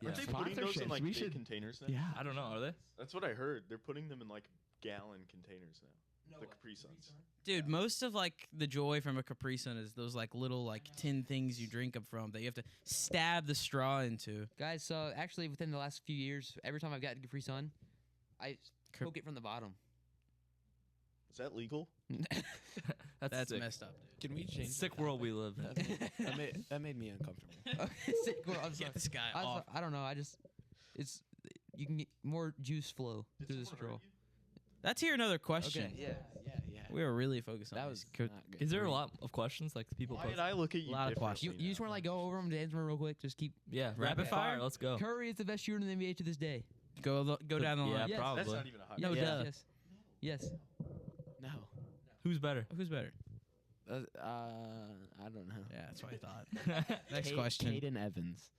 Yeah. Aren't they putting those in Sponsorships, like we big should- containers now? Yeah. I don't know. Are they? That's what I heard. They're putting them in like gallon containers now. The Capri Suns. Dude, most of like the joy from a Capri Sun is those like little like tin things you drink them from that you have to stab the straw into. Guys, so actually within the last few years, every time I've gotten Capri Sun, I poke it from the bottom. Is that legal? That's sick. messed up, dude. Can we change? Sick world we live in. That made me uncomfortable. Okay, sick. Well, I'm sorry. Get this guy I, off. I don't know. It's you can get more juice flow through the straw. Let's hear another question. Okay, yeah. Yeah. We were really focused on That these. was not good. Is there a lot of questions like people Why post? did I look at you Lot of differently questions. You just want to like go over them to answer them real quick. Just keep. Yeah, Rapid rapid fire? fire. Let's go. Curry is the best shooter in the NBA to this day. Go down the Yeah, line. Yes. probably. That's not even a hot No, Yeah. duh. Yeah. Yes. Yes. No. Who's better? Who's better? I don't know. Yeah, that's what I thought. Next question. Caden Evans.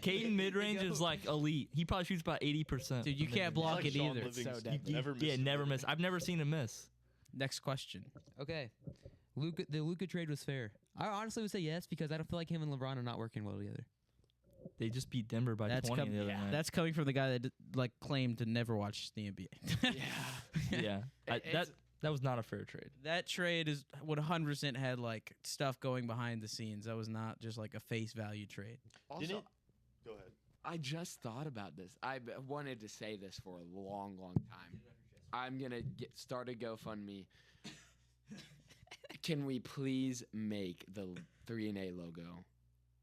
Caden mid range is like elite. He probably shoots about 80%. Dude, you can't block like it Sean either. Livingston. so deadly. Never yeah, missed a never field miss. goal. I've never seen him miss. Next question. Okay. The Luka trade was fair. I honestly would say yes because I don't feel like him and LeBron are not working well together. They just beat Denver by That's 20 the other night. That's coming from the guy that like claimed to never watch the NBA. yeah. That was not a fair trade. That trade is would 100% had like stuff going behind the scenes. That was not just like a face value trade. Also, Didn't it? Go ahead. I just thought about this. Wanted to say this for a long, long time. I'm gonna start a GoFundMe. Can we please make the 3&A logo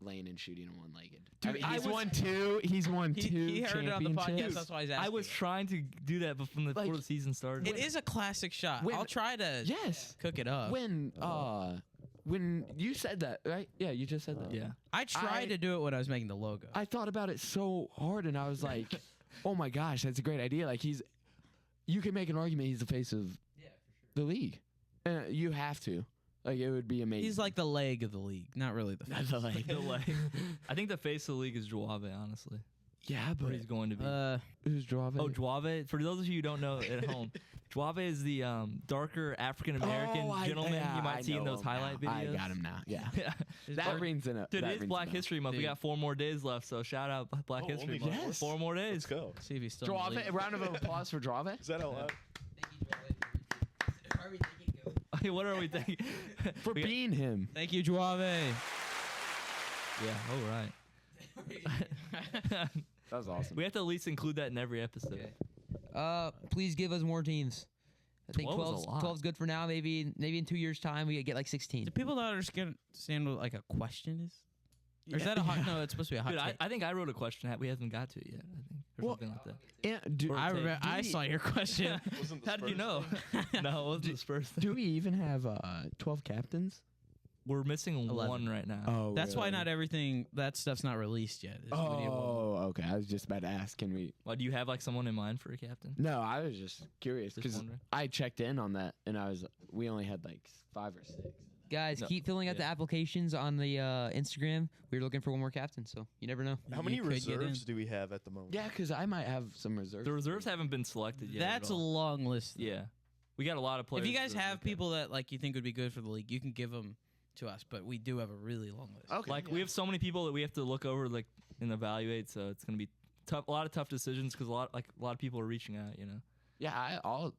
laying and shooting and one-legged? Dude, I he's was- won two. He's won two. He heard it on the podcast. championships. That's why he's asking. I was trying to do that before Like, the season started. It is a classic shot. When- I'll try to Yes. cook it up. When you said that, right? Yeah, you just said that. Yeah. I tried to do it when I was making the logo. I thought about it so hard, and I was like, "Oh my gosh, that's a great idea!" Like you can make an argument he's the face of the league, and you have to. Like it would be amazing. He's like the leg of the league, not really the face. the leg. The leg. I think the face of the league is Juave, honestly. Yeah, Or but he's going to be. who's Drave? Oh, Juave. For those of you who don't know at home, Juave is the darker African American gentleman you might see in those highlight videos. I got him now. Yeah, Yeah. that rings in a. Dude, that it is rings Black a bell. History Month. We Dude. got 4 more days left, so shout out Black Oh, History only Month. yes. 4 more days. Let's go. See if he's still in the Drave, league. a round of applause for Drave. Is that allowed? Hey, what are we thinking? For We got- being him. Thank you, Juave. Yeah, all right. That was awesome. We have to at least include that in every episode. Okay. Please give us more teams. I think 12 is a lot. 12's good for now. Maybe in 2 years' time we get like 16. Do people not understand what like a question is? Or is that a hot? No, it's supposed to be a hot. Dude, take. I think I wrote a question that we haven't got to it yet. I think or Well, something like that. Yeah, I take. remember, I saw your question. Wasn't the How did you Spurs know? thing? No, it wasn't the Spurs thing. do we even have 12 captains? We're missing 11. one right now. Oh, That's why not everything that stuff's not released yet. It's video. Oh, okay. I was just about to ask. Can we? Why do you have like someone in mind for a captain? No, I was just curious Just because wondering. I checked in on that and we only had like 5 or 6. Guys, No. keep filling out the applications on the Instagram. We're looking for one more captain, so you never know. How You many could get in. reserves do we have at the moment? Yeah, because I might have some reserves. The reserves haven't been selected yet. That's at a all. long list. Yeah, we got a lot of players. If you guys to have look at. people that like you think would be good for the league, you can give them to us. But we do have a really long list. Okay. Like we have so many people that we have to look over like and evaluate, so it's gonna be tough. A lot of tough decisions because a lot of people are reaching out. You know, Yeah, I'll.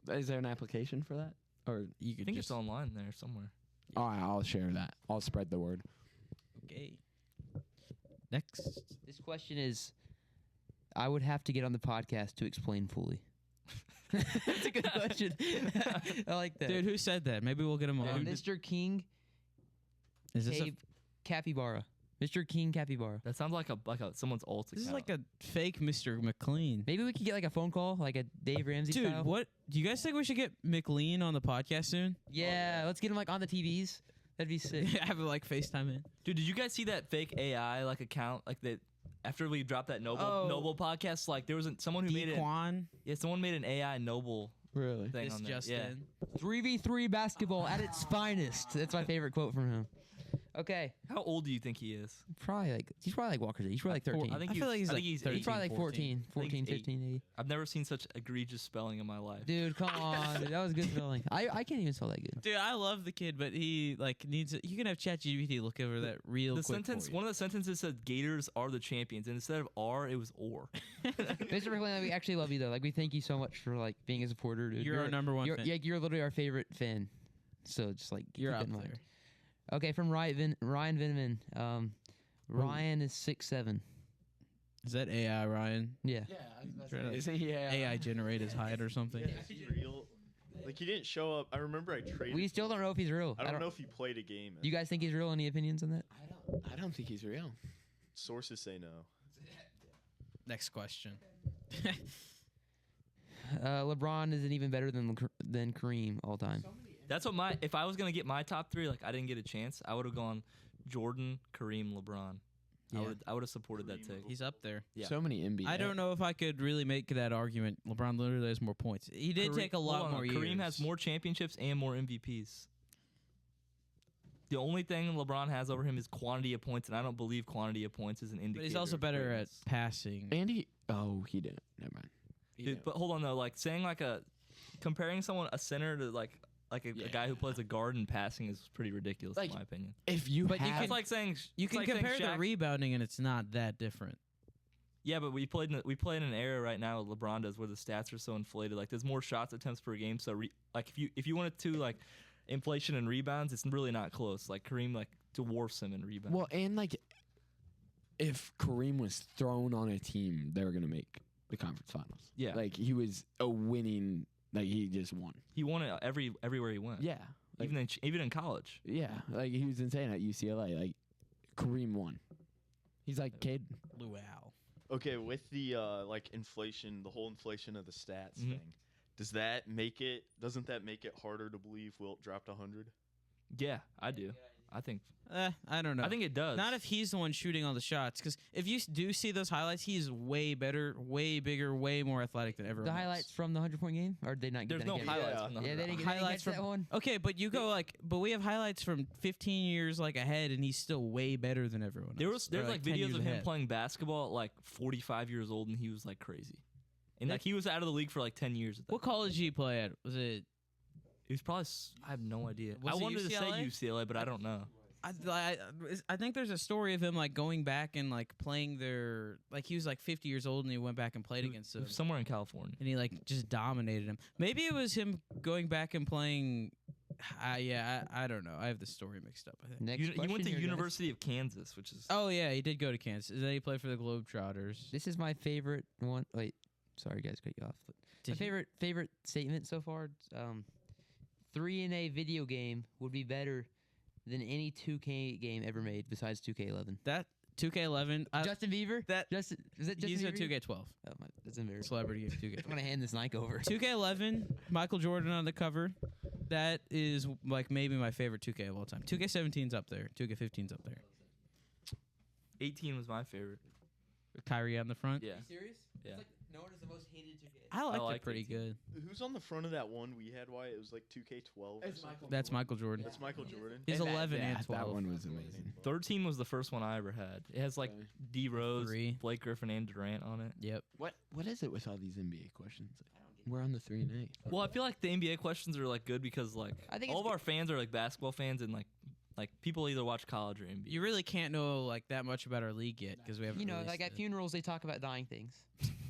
Is there an application for that? Or you I could think just? it's online there somewhere. All right, I'll share that. I'll spread the word. Okay. Next. This question is, I would have to get on the podcast to explain fully. That's a good question. I like that. Dude, who said that? Maybe we'll get him on. Mr. King Is this Cave Capybara. Mr. King Capybara. That sounds like a someone's alt. this is account. like a fake Mr. McLean. Maybe we could get like a phone call, like a Dave Ramsey Dude, style. what? Do you guys think we should get McLean on the podcast soon? Yeah, let's get him like on the TVs. That'd be sick. Have it like FaceTime in. Dude, did you guys see that fake AI like account like that? After we dropped that Noble Oh. Noble podcast, like there was someone who made it. Dequan. Yeah, someone made an AI Noble Really? thing This on there. just Yeah. in. 3v3 basketball at its finest. That's my favorite quote from him. Okay, How old do you think he is? he's probably like Walker's age. He's probably like 13. I think I feel like he's I like think he's 13. he's probably like 14, 14, I think he's 15, 8. I've never seen such egregious spelling in my life. Dude, come on. Dude, that was good spelling. I can't even spell that good. Dude, I love the kid, but he like needs. You can have ChatGPT look over that real The quick. sentence, one of the sentences said "Gators are the champions," and instead of "are," it was "or." Mr. McLean, we actually love you though. Like we thank you so much for like being a supporter, dude. You're our number one fan. Yeah, you're literally our favorite fan. So just like You're keep up that in mind. there. Okay, from Ryan Vinman. Ryan is 6'7". Is that AI, Ryan? Yeah. Try to Is he? Yeah. AI generate his height or something? Is he real? Like he didn't show up. I remember I traded. We still don't know if he's real. I don't know if he played a game. You guys think he's real? Any opinions on that? I don't think he's real. Sources say no. Next question. LeBron isn't even better than Kareem all time. That's what my. If I was gonna get my top three, like I didn't get a chance, I would have gone Jordan, Kareem, LeBron. Yeah. I would have supported that take. He's up there. Yeah. So many NBA. I don't know if I could really make that argument. LeBron literally has more points. He did take a Hold lot on, more years. Kareem has more championships and more MVPs. The only thing LeBron has over him is quantity of points, and I don't believe quantity of points is an indicator. but he's also of better at greatness. passing. Andy. Oh, he didn't. Never mind. Dude, but hold on though, like saying like comparing someone a center to like a guy who plays a guard and passing is pretty ridiculous Like, in my opinion. If you But you have, It's like saying You it's can like saying compare the Shaq- rebounding, and it's not that different. Yeah, but we play in an era right now with LeBron does where the stats are so inflated. Like there's more shots attempts per game. So like if you wanted to like inflation and rebounds, it's really not close. Like Kareem like dwarfs him in rebounds. well, and like, if Kareem was thrown on a team, they were gonna make the conference finals. Yeah. Like he was a winning. Like he just won. He won it everywhere he went. Yeah. Like, Even in college. yeah. Like he was insane at UCLA. Like Kareem won. He's like Cade. Luau. Okay, with the like inflation, the whole inflation of the stats Mhm. thing, doesn't that make it harder to believe Wilt dropped 100? Yeah, I do. I think I don't know. I think it does. Not if he's the one shooting all the shots. Because if you do see those highlights, he's way better, way bigger, way more athletic than everyone The else. highlights from the 100-point game, or did they not? there's get no that highlights. Yeah. from the Yeah, they 100. didn't get Highlights that from- one. Okay, but you go like, but we have highlights from 15 years like ahead, and he's still way better than everyone else. There's Or, like 10 videos years of him ahead. playing basketball at like 45 years old, and he was like crazy. And like he was out of the league for like 10 years. At that What college did you play at? Was it? He was probably. I have no idea. Was I it wanted to say UCLA? UCLA, but I don't know. I think there's a story of him like going back and like playing their like he was like 50 years old and he went back and played against It them. was somewhere in California. And he like just dominated him. Maybe it was him going back and playing. I don't know. I have the story mixed up, I think. Next He went question to here, guys. University of Kansas, which is Oh, yeah, he did go to Kansas. Then he played for the Globetrotters. This is my favorite one. Wait, sorry guys, cut you off. But my Did he- favorite statement so far. 3 in a video game would be better than any 2K game ever made besides 2K11. That 2K11. Justin Bieber. that Justin is it Justin he's a Bieber? 2K12 Oh my, that's embarrassing. celebrity game. 2K. I'm gonna hand this mic over. 2K11, Michael Jordan on the cover. That is like maybe my favorite 2K of all time. 2K17's up there. 2K15's up there. 18 was my favorite. With Kyrie on the front. Yeah. serious? Yeah. It's like known as the most hated 2K. I liked liked it pretty 18. good. Who's on the front of that one we had? Why it was like 2K12? or something? That's Michael Jordan. That's Michael Jordan. He's And that- 11 yeah, and 12. That one was amazing. 13 was the first one I ever had. It has like Okay. D Rose, 3. Blake Griffin, and Durant on it. Yep. What is it with all these NBA questions? We're on the 3 and 8. Well, I feel like the NBA questions are like good because like I think all it's of our fans are like basketball fans and like people either watch college or NBA. You really can't know like that much about our league yet because we haven't. You know, released like at it. funerals, they talk about dying things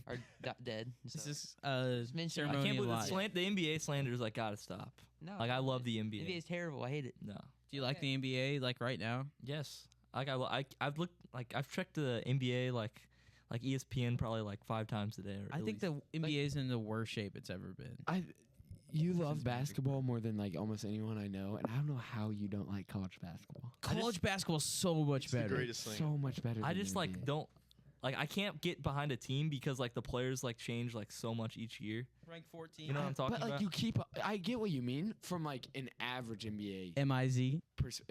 or dead. This So. is mention- I ceremony can't believe live. the NBA slanders like gotta stop. No, Like I love the NBA. NBA is terrible. I hate it. No. Do you like the NBA like right now? Yes. Like I've looked like I've checked the NBA like ESPN probably like 5 times a day. Or I at think least. the NBA is in the worst shape it's ever been. You is love magic. basketball more than like almost anyone I know, and I don't know how you don't like college basketball. College basketball is so much It's the better. greatest thing. So much better. I than just the like NBA. don't like I can't get behind a team because like the players like change like so much each year. Rank 14. You know what I'm talking but like about? you keep. I get what you mean from like an average NBA MIZ.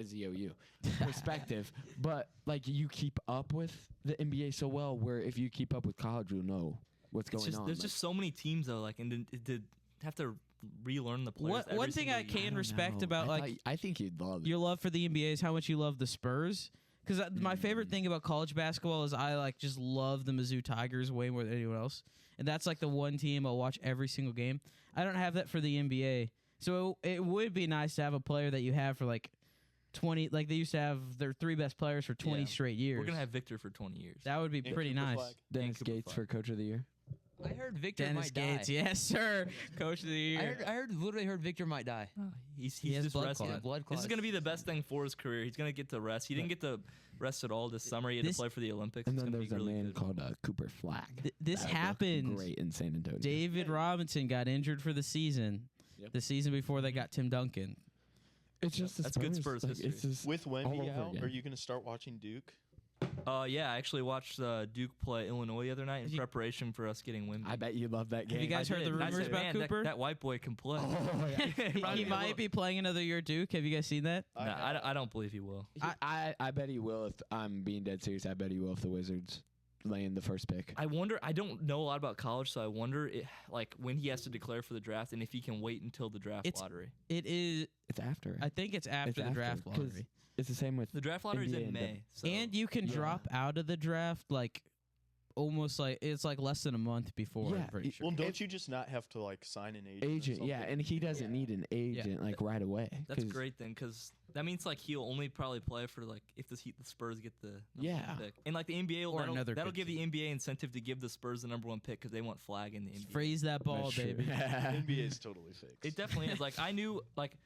ZOU perspective, but like you keep up with the NBA so well, where if you keep up with college, you'll know what's It's going just, on. there's like, just so many teams though, like and to have to relearn the players. One thing I I can don't respect know. about like I think you'd love it. your love for the NBA is how much you love the Spurs. Because my favorite thing about college basketball is I like just love the Mizzou Tigers way more than anyone else, and that's like the one team I'll watch every single game. I don't have that for the NBA, so it would be nice to have a player that you have for like 20. Like they used to have their 3 best players for 20 Yeah. straight years. We're gonna have Victor for 20 years. that would be And pretty Cooper nice. Flag. Dennis Cooper Gates Flag. for Coach of the Year. I heard Victor Dennis might Gates, die. yes sir, Coach of the Year. I literally heard Victor might die. He's He has just blood resting. clot. Blood This is clots. gonna be the best thing for his career. He's gonna get to rest. He didn't get to rest at all this summer. He had This- to play for the Olympics. And It's then gonna be there's a really man good. called Cooper Flag. This That looked happened. great in San Antonio. David Robinson got injured for the season. Yep. The season before they got Tim Duncan. It's just the That's good Spurs. Spurs Like, it's history. just With all Wemby over out, again. are you going to start watching Duke? Yeah, I actually watched Duke play Illinois the other night in You- preparation for us getting Wemby. I bet you love that game. you guys I heard the did. I rumors said, about man, Cooper? That white boy can play. Oh, yeah. He might be playing another year at Duke. Have you guys seen that? No, I don't believe he will. I bet he will. If I'm being dead serious, I bet he will if the Wizards land the first pick. I wonder. I don't know a lot about college, so I wonder like when he has to declare for the draft and if he can wait until the draft It's- lottery. It is. It's after. I think it's after It's the draft 'cause lottery. It's the same with The draft lottery is NBA in and May, so And you can Yeah. drop out of the draft like almost like it's like less than a month before. Yeah, I'm pretty sure. Well, don't you just not have to like sign an agent? or agent. Yeah, something? and he doesn't need an agent like right away. that's 'cause- great then, because that means like he'll only probably play for like if the Spurs get the number Yeah. 1 pick, and like the NBA will Or that'll, another that'll good give the NBA incentive to give the Spurs the number 1 pick because they want flag in the NBA. Freeze that ball, That's true. baby. NBA is totally fixed. It definitely is. Like I knew like.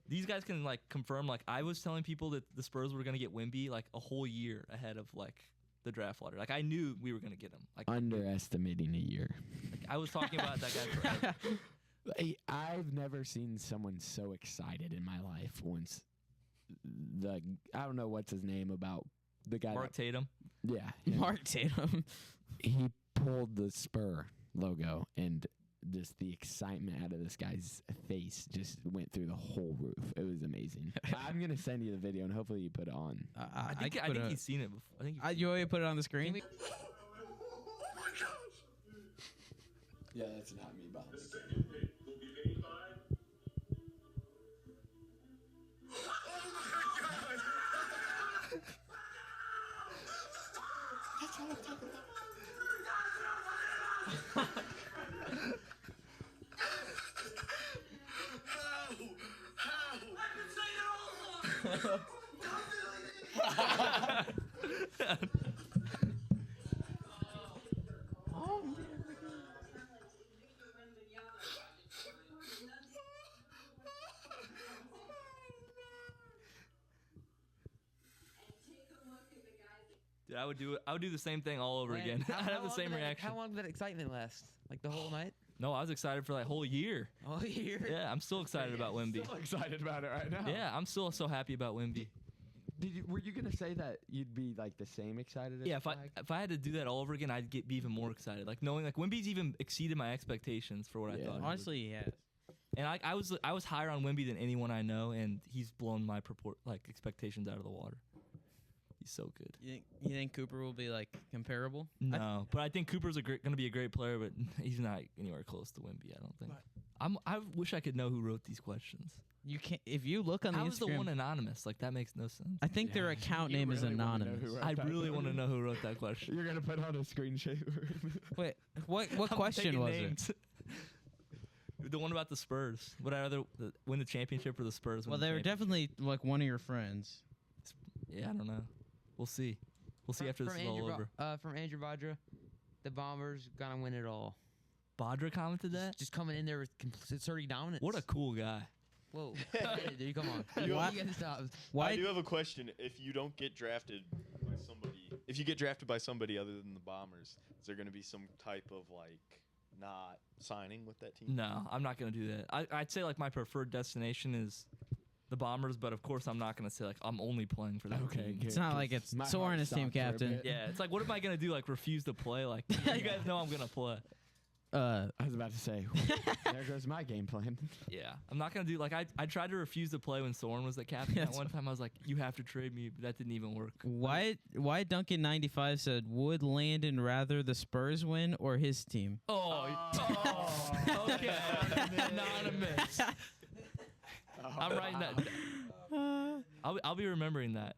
These guys can like confirm. Like I was telling people that the Spurs were gonna get Wemby like a whole year ahead of like the draft lottery. Like I knew we were gonna get him. Like, Underestimating a year. like I was talking about that guy forever. I've never seen someone so excited in my life. Once I don't know what's his name about the guy. Mark Tatum. Yeah, him. Mark Tatum. He pulled the Spur logo and just the excitement out of this guy's face just went through the whole roof. It was amazing. I'm gonna send you the video and hopefully you put it on. I think he's seen it before. I think You want me to put it on the screen? Yeah, that's not me, Bob. Dude, I would do the same thing all over Man, again. how- I'd how have the long same did that- reaction. How long did that excitement last? Like the whole night? No, I was excited for that whole year. All year? Yeah, I'm still excited about Wemby. So excited about it right now. Yeah, I'm still so happy about Wemby. Were you gonna say that you'd be like the same excited? As Yeah, Flag? if I had to do that all over again, I'd be even more excited. Like knowing like Wemby's even exceeded my expectations for what I Yeah. thought. he would. Honestly, he has. And I was higher on Wemby than anyone I know, and he's blown my expectations out of the water. He's so good. You think Cooper will be like comparable? No, but I think Cooper's going to be a great player, but he's not anywhere close to Wemby. I don't think. I wish I could know who wrote these questions. You can't. If you look on the How Instagram, is the one anonymous? Like that makes no sense. I think their account You name is really wanna know anonymous. who wrote I that really one. want to know who wrote that question. You're gonna put on a screen shaver. Wait, what I'm question taking was names. The one about the Spurs. Would I rather win the championship or the Spurs? it? Well, win the they were championship? definitely like one of your friends. Yeah, I don't know. We'll see. We'll see after this is all over. From Andrew Vajra, the Bombers gonna win it all. Badra commented that. Just coming in there with asserting dominance. What a cool guy. Whoa. Dude, come on. You- You gotta stop. I Why? do have a question. If you don't get drafted by if you get drafted by somebody other than the Bombers, is there going to be some type of like not signing with that team? No, I'm not gonna do that. I'd say like my preferred destination is the Bombers, but of course I'm not gonna say like I'm only playing for that team. It's not like it's My Soren heart is team stopped for a captain. bit. Yeah, it's like what am I gonna do? Like refuse to play? Like you guys know I'm gonna play. I was about to say, there goes my game plan. Yeah, I'm not gonna do like I tried to refuse to play when Soren was the captain. That That's one time I was like, you have to trade me, but that didn't even work. Why Duncan 95 said would Landon rather the Spurs win or his team? Oh, okay, anonymous. I'm writing that. I'll be remembering that.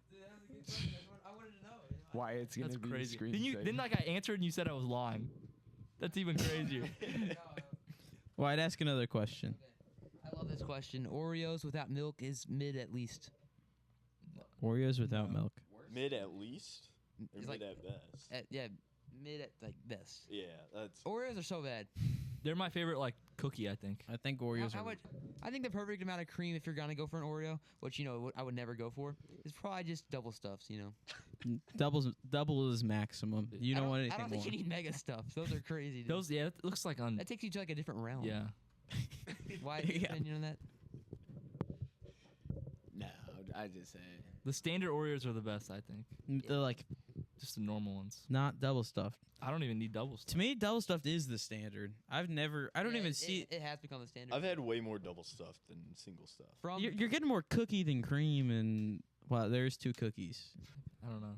Why it's gonna That's be crazy. screen Didn't like I answered and you said I was lying. That's even crazier. Well, I'd ask another question. I love this question. Oreos without milk is mid at least. Oreos without milk. Mid at least, or It's mid like- at best. Yeah, mid at like best. Yeah, that's. Oreos are so bad. They're my favorite like cookie. I think. I think Oreos How are. much? I think the perfect amount of cream if you're gonna go for an Oreo, which I would never go for, is probably just double stuffs. Double is maximum. You don't want anything I don't more. think you need mega stuffs. Those are crazy. Dude. Those yeah, it looks like on. That takes you to like a different realm. Yeah. Why? Your Yeah. opinion on that? No, I just say. The standard Oreos are the best. I think. They're like Just the normal ones. not double stuffed. I don't even need doubles. To me, double stuffed is the standard. I don't Yeah, even it- see. It has become the standard. I've had way more double stuff than single stuff. From You're getting more cookie than cream, and well, there's 2 cookies. I don't know.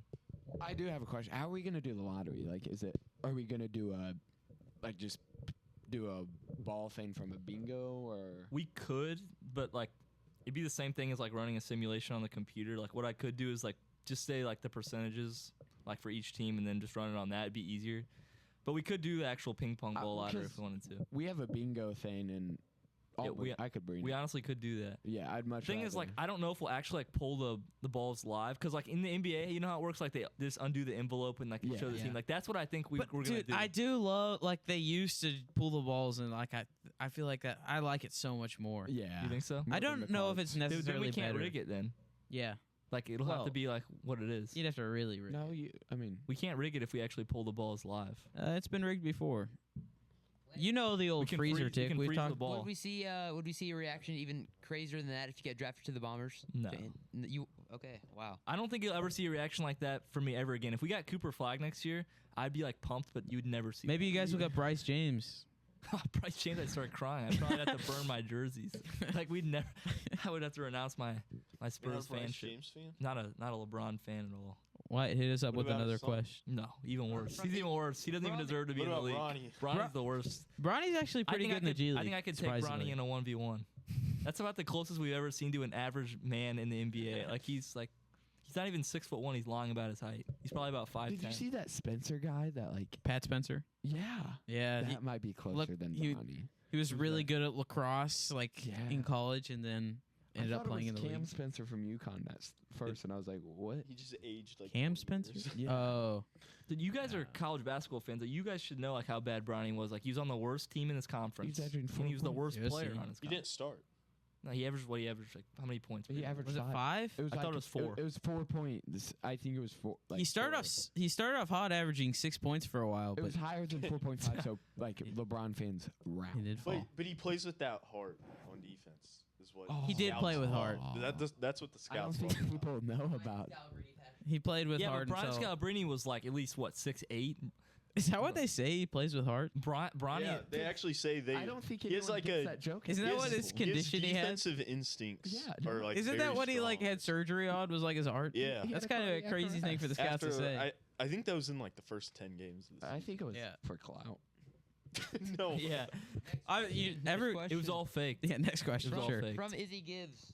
I do have a question. How are we gonna do the lottery? Like, are we gonna do just do a ball thing from a bingo or? We could, but like, it'd be the same thing as like running a simulation on the computer. Like, what I could do is like just say like the percentages like for each team, and then just run it on that. It'd be easier. But we could do the actual ping pong ball lottery if we wanted to. We have a bingo thing, and I could bring We it. honestly could do that. Yeah, I'd much. Thing is, like, I don't know if we'll actually like pull the balls live, because like in the NBA, you know how it works. Like they just undo the envelope and like Yeah. show the Yeah. team. Like that's what I think we're But gonna dude, do. I do love like they used to pull the balls, and like I feel like that I like it so much more. yeah. You think so? More I than don't the know if cards. it's Dude, then necessarily we can't better. rig it then. Yeah, Like it'll have Well, to be like what it is. you'd have to really rig. No, I mean, We can't rig it if we actually pull the balls live. It's been rigged before. You know the old can freezer we tick can we've freeze the talked. ball. Would we see a reaction even crazier than that if you get drafted to the Bombers? No. You okay? Wow. I don't think you'll ever see a reaction like that from me ever again. If we got Cooper Flag next year, I'd be like pumped, but you'd never see. Maybe you guys will get Bryce James. Bryce James, I'd start crying. I'd probably have to burn my jerseys. Like we'd never. I would have to renounce my Spurs Bryce fanship. James fan? Not a LeBron fan at all. Wyatt, hit us up What with about another his son? question. No, even worse. He's even worse. He doesn't even deserve to be What in the about league. Bronny? Bronny's the worst. Bronny's actually pretty good in the G League. I think I could take surprisingly. Bronny in a 1v1. That's about the closest we've ever seen to an average man in the NBA. Like he's not even 6'1". He's lying about his height. He's probably about 5'10". did you see that Spencer guy? That like, Pat Spencer. yeah, Yeah, that might be closer than he- Donnie. he was Who's really that? good at lacrosse, like Yeah. in college, and then ended I up thought playing it in was the Cam league. Spencer from UConn first, and I was like, what? He just aged like Cam 20 Spencer. years. Yeah. Oh, Dude, you guys are college basketball fans. Like, you guys should know like how bad Bronny was. Like he was on the worst team in his conference. averaging And 4 he was the points. worst Yes, player he- on his He conference. didn't start. No, he averaged what he averaged. Like how many points? He averaged Was it 5. 5? It was I thought it was 4. It was 4 points. I think it was 4. Like He started 4. off. He started off hot, averaging 6 points for a while, It but was higher than 4.5. So like LeBron fans round. he did fall. But he plays with that heart on defense. Is what He did scouts play with love. heart. That's what the I don't scouts think love. people know about. He played with Yeah, heart. but Brian until- Scalabrine was like at least what 6'8". Is that what they say? He plays with heart. Bronny. Yeah, they actually say they. I don't think he has anyone like gets a. that joke. Isn't that his- what his condition he has? defensive instincts Yeah, are like. Isn't that very what he like strong. had surgery on? Was like his heart? Yeah. He That's had a kind of a cardiac crazy thing for the arrest. scouts to say. I think that was in like the first 10 games. Of the I think it was Yeah. for clout. season. No. Yeah, You Next ever? question. it was all fake. Yeah. Next question. It was all Sure. fake. From Izzy Gibbs.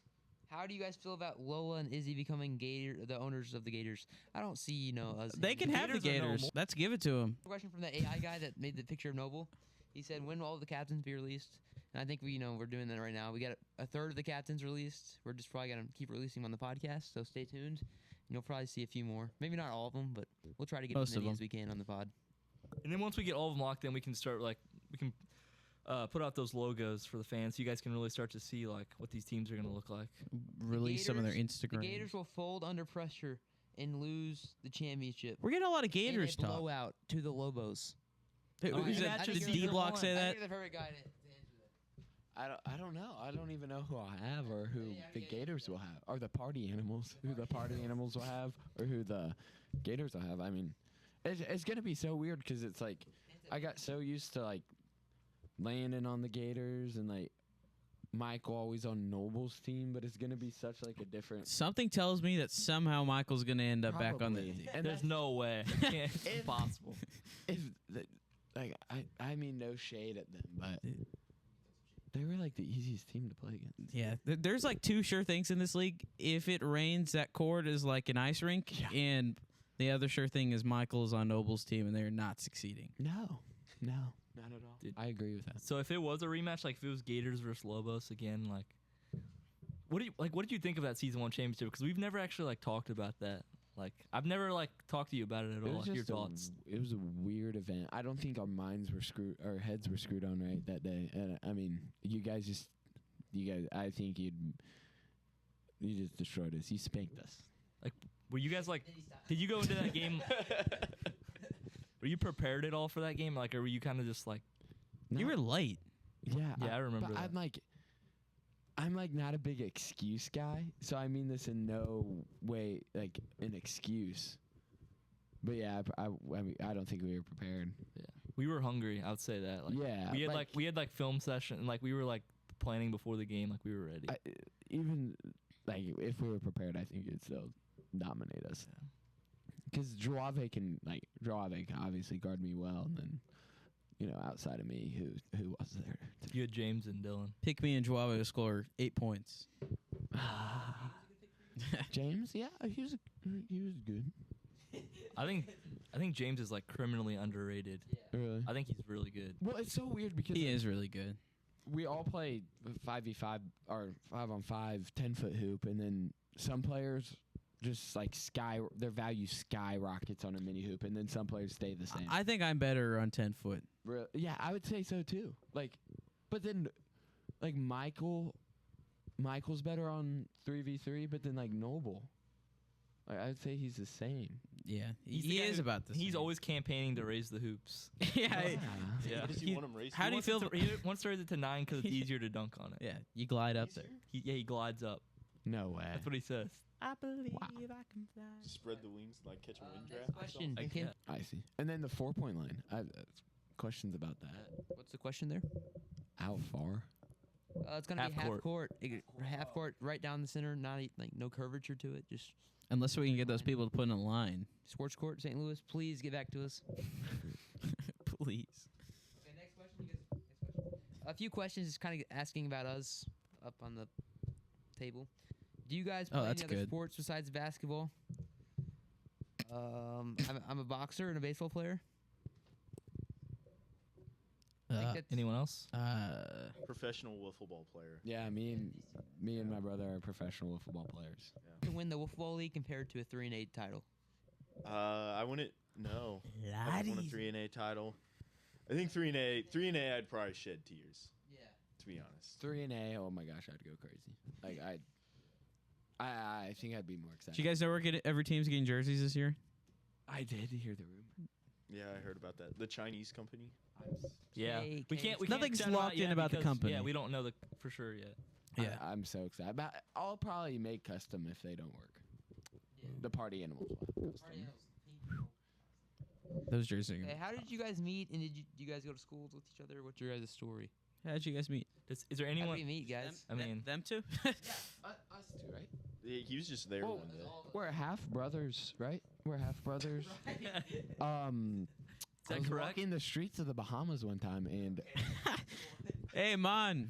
How do you guys feel about Lola and Izzy becoming the owners of the Gators? I don't see, us. They can have the Gators are no Gators. more- Let's give it to him. Question from the AI guy that made the picture of Noble. He said, "When will all the captains be released?" And I think we're doing that right now. We got a third of the captains released. We're just probably gonna keep releasing them on the podcast, so stay tuned. And you'll probably see a few more. Maybe not all of them, but we'll try to get Most as of many them. as we can on the pod. And then once we get all of them locked in, we can start put out those logos for the fans, so you guys can really start to see like what these teams are gonna look like. Release some of their Gators- Instagram. The Gators will fold under pressure and lose the championship. We're getting a lot of Gators in a talk. blowout to the Lobos. Who- Oh, who's yeah, that? that's Did just D either Block one. say I that? think you're the perfect guy to answer that. I don't know. I don't even know who I have or who the Gators will have, or the party animals. Who the party animals will have, or who the Gators will have. I mean, it's gonna be so weird because it's like I got so used to like landing on the Gators and like Michael always on Noble's team, but it's gonna be such like a different. Something tells me that somehow Michael's gonna end up back on the. Probably. And There's that's- no way. It's If- impossible. if the, like I mean no shade at them, but they were like the easiest team to play against. Yeah, there's like two sure things in this league. If it rains, that court is like an ice rink, Yeah. and the other sure thing is Michael's on Noble's team, and they're not succeeding. No, not at all. Dude. I agree with that. So if it was a rematch, like if it was Gators versus Lobos again, like what did you think of that season 1 championship? Because we've never actually like talked about that. Like I've never like talked to you about it at all. Like, your thoughts. It was a weird event. I don't think our heads were screwed on right that day. And I mean, you guys. I think you just destroyed us. You spanked us. Were you guys like? Did you go into that game? Were you prepared at all for that game? Like, or were you kind of just like? You were late. Yeah, Yeah, I remember But that. I'm like not a big excuse guy, so I mean this in no way like an excuse. But yeah, I mean I don't think we were prepared. We were hungry. I would say that. Like, Yeah, we had like film session and like we were like planning before the game. Like we were ready. Even like if we were prepared, I think it'd still dominate us. Because Joave can obviously guard me well, and then outside of me, who was there? You had James and Dylan. Pick me and Joao to score 8 points. James, yeah, he was good. I think James is like criminally underrated. Really? I think he's really good. Well, it's so weird because He is really good. we all play 5v5 or 5-on-5 10-foot hoop, and then some players just like their value skyrockets on a mini hoop, and then some players stay the same. I think I'm better on 10 foot. Yeah, I would say so too. Like, but then like Michael's better on 3v3, but then like Noble, like I would say he's the same. Yeah, He's the he guy is who- about this. He's always campaigning to raise the hoops. yeah, Yeah. Does he He- want him racing? how do you feel? He wants to raise it to 9 because it's easier to dunk on it. Yeah, you glide up there. He glides up. No way. That's what he says. I believe Wow. I can fly. Spread the wings like catch a wind draft. Next question. I Kim, can't- I see. And then the 4-point line. I have questions about that. what's the question there? How far? It's gonna be Half half court. half court, right down the center. Not like no curvature to it. Just Unless we can get those people to put in a line, sports court, St. Louis. Please get back to us. please. Okay, next question. A few questions, just kind of asking about us up on the table. Do you guys play that's any other good. sports besides basketball? I'm a boxer and a baseball player. I think that's- Anyone else? Professional wiffle ball player. Yeah, me and my brother are professional football players. to win the Wiffle Ball League compared to a 3-8 title. I wouldn't. No. I won a 3-8 title. I think 3-8. 3-8. I'd probably shed tears. Yeah. to be honest. 3-A. Oh my gosh, I'd go crazy. Like I think I'd be more excited. Do you guys know every team's getting jerseys this year? I did hear the rumor. Yeah, I heard about that. The Chinese company. Yeah, Okay, we okay. can't. We Nothing's can't send 'em out locked in yet about the because- company. Yeah, we don't know for sure yet. Yeah. I'm so excited. But I'll probably make custom if they don't work. The party animals will have custom. Those jerseys. Hey, how did you guys meet? And did you guys go to schools with each other? What's your guys' story? How did you guys meet? Is there How did anyone? we meet, guys? I mean, them two. Us two, right? Yeah, he was just there Well, one day. we're half brothers, right? We're half brothers. I that was correct? walking the streets of the Bahamas one time, and Hey, man.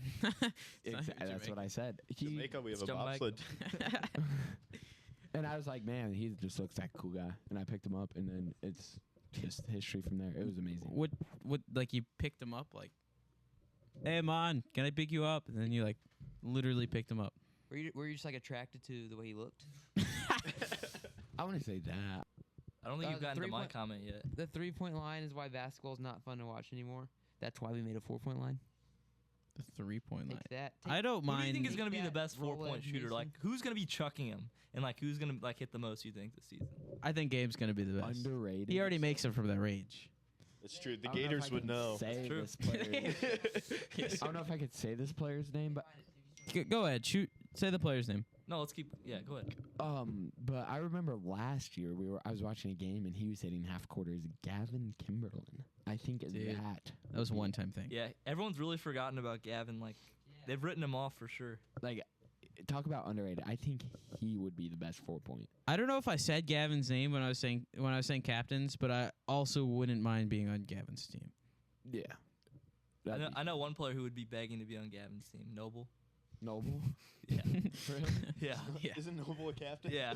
that's what I said. Jamaica, we have a Jamaica. bobsled. And I was like, man, he just looks like a cool guy. And I picked him up, and then it's just history from there. It was amazing. What like you picked him up like, hey man, can I pick you up? And then you like literally picked him up. Were you just like attracted to the way he looked? I want to say that. I don't think you've the gotten to my 3-point comment yet. The 3-point line is why basketball is not fun to watch anymore. That's why we made a 4-point line. The 3-point line. Take that. I don't Who do you mind. think is going to be the that, best roll 4-point it, shooter? Mason. Like, who's going to be chucking him, and like who's going to like hit the most? You think this season? I think Gabe's gonna be the best. Underrated. He already makes it from that range. It's true. The I don't know if Gators I would can know. Say True. this player. I don't know if I could say this player's name, but Go ahead, shoot. Say the player's name. No, let's keep. Yeah, go ahead. but I remember last year I was watching a game and he was hitting half quarters. Gavin Kimberlin. I think Dude. that That was a one-time thing. Yeah, everyone's really forgotten about Gavin. Like, they've written him off for sure. like talk about underrated. I think he would be the best 4-point. I don't know if I said Gavin's name when I was saying captains, but I also wouldn't mind being on Gavin's team. Yeah. I know one player who would be begging to be on Gavin's team. Noble. Noble. Yeah. For him? Yeah. Yeah. Isn't Noble a captain? Yeah.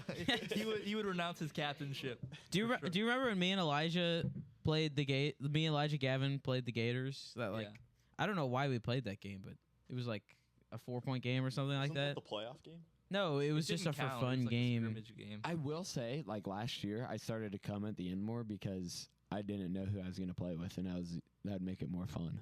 he would renounce his captainship. Do you For sure. do you remember when me and Elijah played me and Elijah Gavin played the Gators? That like Yeah. I don't know why we played that game, but it was like a 4-point game or something like Isn't that. the playoff game? No, it was It just a didn't for count. It fun was like a game. scrimmage game. I will say, like last year, I started to come at the end more because I didn't know who I was going to play with, and that'd make it more fun.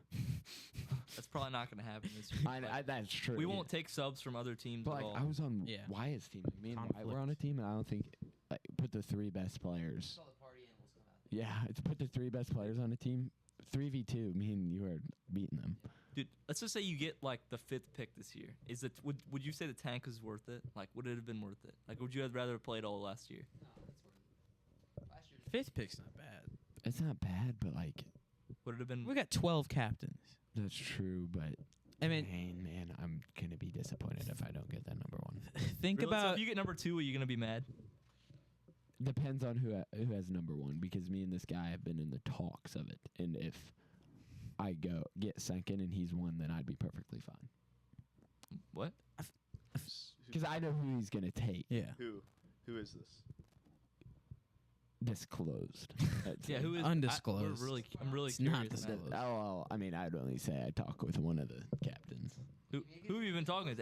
That's probably not going to happen this year. Like, That's true. we won't take subs from other teams But at like all. I was on Yeah. Wyatt's team. Me and Wyatt were on a Conflict. team, and I don't think like put the 3 best players. Yeah, it's put the 3 best players on a team. 3v2. Me and you are beating them. Dude, let's just say you get like the 5th pick this year. Is it would you say the tank was worth it? Like, would it have been worth it? Like, would you have rather have played all last year? 5th pick's not bad. It's not bad, but like Would it have been? We got 12 captains. that's true. But I mean, man, I'm gonna be disappointed if I don't get that number 1. think Really? So about if you get number 2, are you gonna be mad? Depends on who has number 1, because me and this guy have been in the talks of it, and if I get second and he's 1, then I'd be perfectly fine. What? Because I know who he's gonna take. yeah. Who is this? Disclosed. Yeah, who is Undisclosed. I'm really It's not curious. now. disclosed. Well, I mean, I'd only say I talk with one of the captains. Who have you been talking with?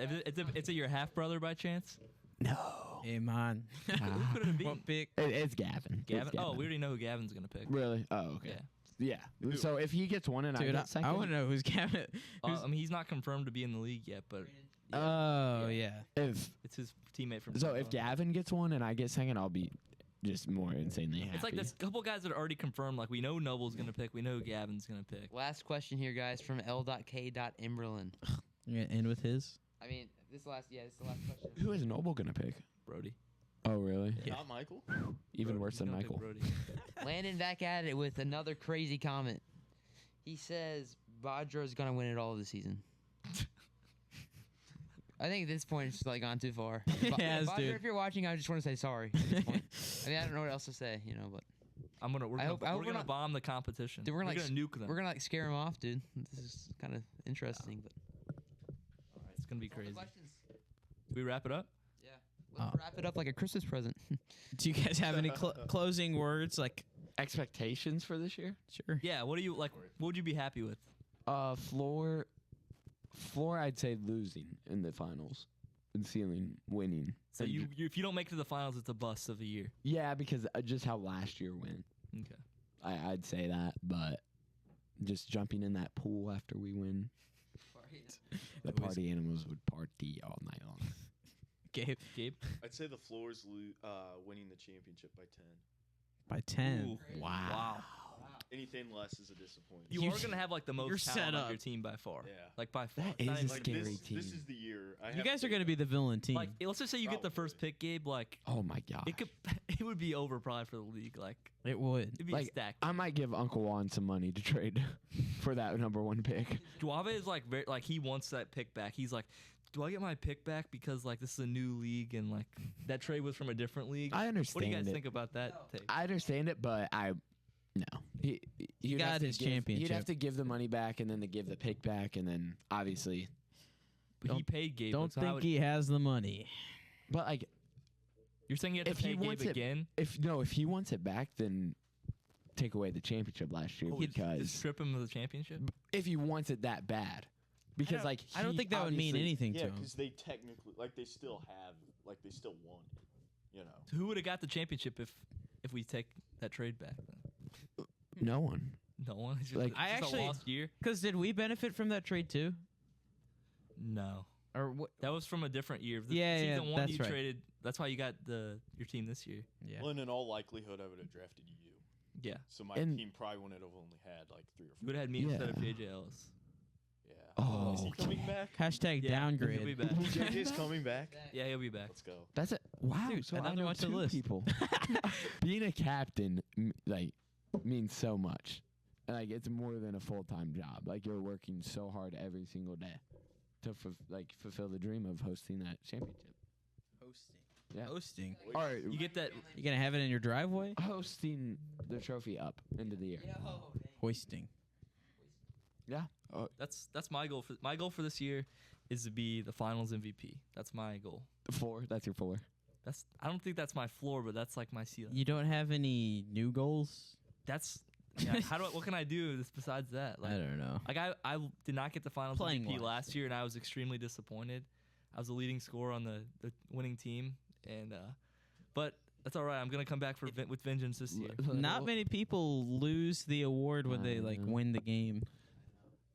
Is it your half brother by chance? No. Hey man. Who could it be? What pick? It's Gavin. Gavin? It's Oh, we already know who Gavin's gonna pick. Really? Oh, okay. Yeah. Yeah. So if he gets 1 and I Dude, get second, I want to know who's Gavin. I mean, he's not confirmed to be in the league yet, but Oh yeah. if it's his teammate from. so, if Toronto. Gavin gets 1 and I get second, I'll be just more insanely happy. It's like there's a couple guys that are already confirmed. Like, we know Noble's gonna pick. We know who Gavin's gonna pick. Last question here, guys, from L.K.Imberlin. You gonna end with his? I mean, this is the last question. Who is Noble gonna pick? Brody. Oh, really? Yeah. Not Michael? Even Brody. worse He's than gonna pick Michael. Brody. Landon back at it with another crazy comment. He says Vajra's gonna win it all this season. I think at this point it's like gone too far. Yes, Vajra, dude. if you're watching, I just want to say sorry. At this point. I mean, I don't know what else to say, but We're I hope gonna we're not- bomb the competition. Dude, we're gonna, like, nuke them. we're gonna like scare him off, dude. This is kind of interesting, but It's gonna be crazy. questions. We wrap it up. Yeah, let's wrap it up like a Christmas present. Do you guys have any closing words? Like, Expectations for this year? sure. Yeah. What do you like? What would you be happy with? Floor, I'd say losing in the finals, and ceiling winning. So And if you don't make it to the finals, it's a bust of the year. yeah, because just how last year went. Okay. I'd say that, but just jumping in that pool after we win. The party animals would party all night long. Gabe, I'd say the Floors winning the championship by 10. by 10. Ooh. Wow. Anything less is a disappointment. You are gonna have like the You're most set talent on up. your team by far. Yeah. Like by far. That Not is even a like scary this, team. This is the year. You guys are going to be the villain team. Like, let's just say you get the first pick, Gabe. Like, Oh my god. it would be over probably for the league. Like, it would. it'd be Like, stacked. I might give Uncle Juan some money to trade for that number 1 pick. Duave is like very like he wants that pick back. He's like, do I get my pick back because like this is a new league and like that trade was from a different league? I What do understand you guys it. think about that take? I understand it, but no. He got his He'd championship. have to give the money back and then to give the pick back and then obviously. But he paid Gabe. Don't so how think would- he has the money. But like, You're saying you have if to he pay Gabe wants it- again? if he wants it back, then take away the championship last year Just because strip him of the championship? if he wants it that bad, because don't- like I don't he think that would mean obviously- anything to Yeah, him. because they technically they still won it. You know. So who would have got the championship if we take that trade back? Then? No one. No one. It's just, Like, it's I just actually- a lost year. Because did we benefit from that trade too? No, Or what? that was from a different year. Yeah, yeah, season one that's you right. traded. That's why you got your team this year. Yeah. Well, and in all likelihood, I would have drafted you. Yeah, So my And- team probably wouldn't have only had like 3 or 4. you would have had me instead of Yeah. JJ Ellis. Yeah. Oh, Is he coming back? Hashtag Yeah, he'll be downgrade. back. JJ's coming back. Yeah, he'll be back. Let's go. That's it. Wow. Dude, so I another know one to the 2 list. people. Being a captain means so much. Like it's more than a full-time job. Like you're working so hard every single day to fulfill the dream of hosting that championship. Hosting. Yeah. Hosting. All right, You get that. You gonna have it in your driveway? hosting the trophy up into the air. Hoisting. Yeah. That's my goal for this year is to be the Finals MVP. That's my goal. 4. That's your 4. I don't think that's my floor, but that's like my ceiling. You don't have any new goals? What can I do besides that? I don't know. Like I did not get the Finals Playing MVP wise. last year, and I was extremely disappointed. I was the leading scorer on the winning team, and but that's all right. I'm gonna come back with vengeance this year. Not many people lose the award when they like know. win the game.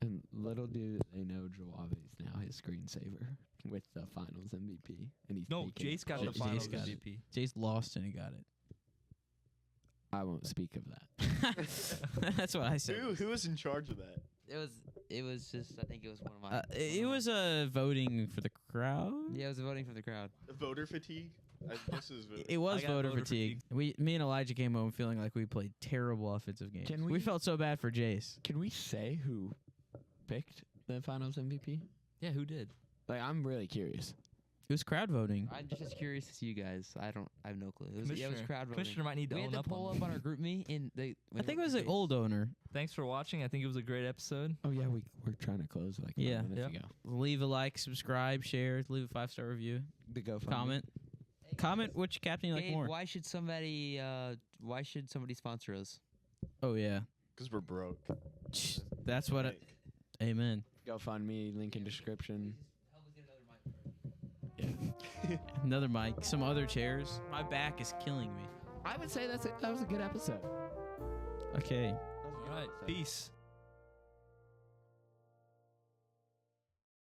And little do they know, Joave is now his screensaver with the Finals MVP, and he's No, taking it. Jace got Oh, the Jace Finals got it. MVP. Jace lost and he got it. I won't speak of that. That's what I said. Who was in charge of that? It was just I think it was one of my. It was voting for the crowd. Yeah, it was voting from the crowd. Voter fatigue. This is voter. It was I got voter voter fatigue. Me and Elijah came home feeling like we played terrible offensive games. Can we we- felt so bad for Jace. Can we say who picked the Finals MVP? Yeah, who did? Like, I'm really curious. It was crowd voting. I'm just curious to see you guys. I have no clue. It was Commissioner. crowd voting. Commissioner might need to We had own to up pull on up on our group meet, and I think it was an old owner. Thanks for watching. I think it was a great episode. Oh yeah, we're trying to close like 5 Yeah. minutes Yeah. ago. Leave a like, subscribe, share, leave a 5-star review, The GoFundMe. comment which captain you like Gabe, more. why should somebody sponsor us? Oh yeah, Because we're broke. that's what. Amen. GoFundMe, link in description. Another mic, some other chairs. My back is killing me. I would say that was a good episode. Okay. All right, peace.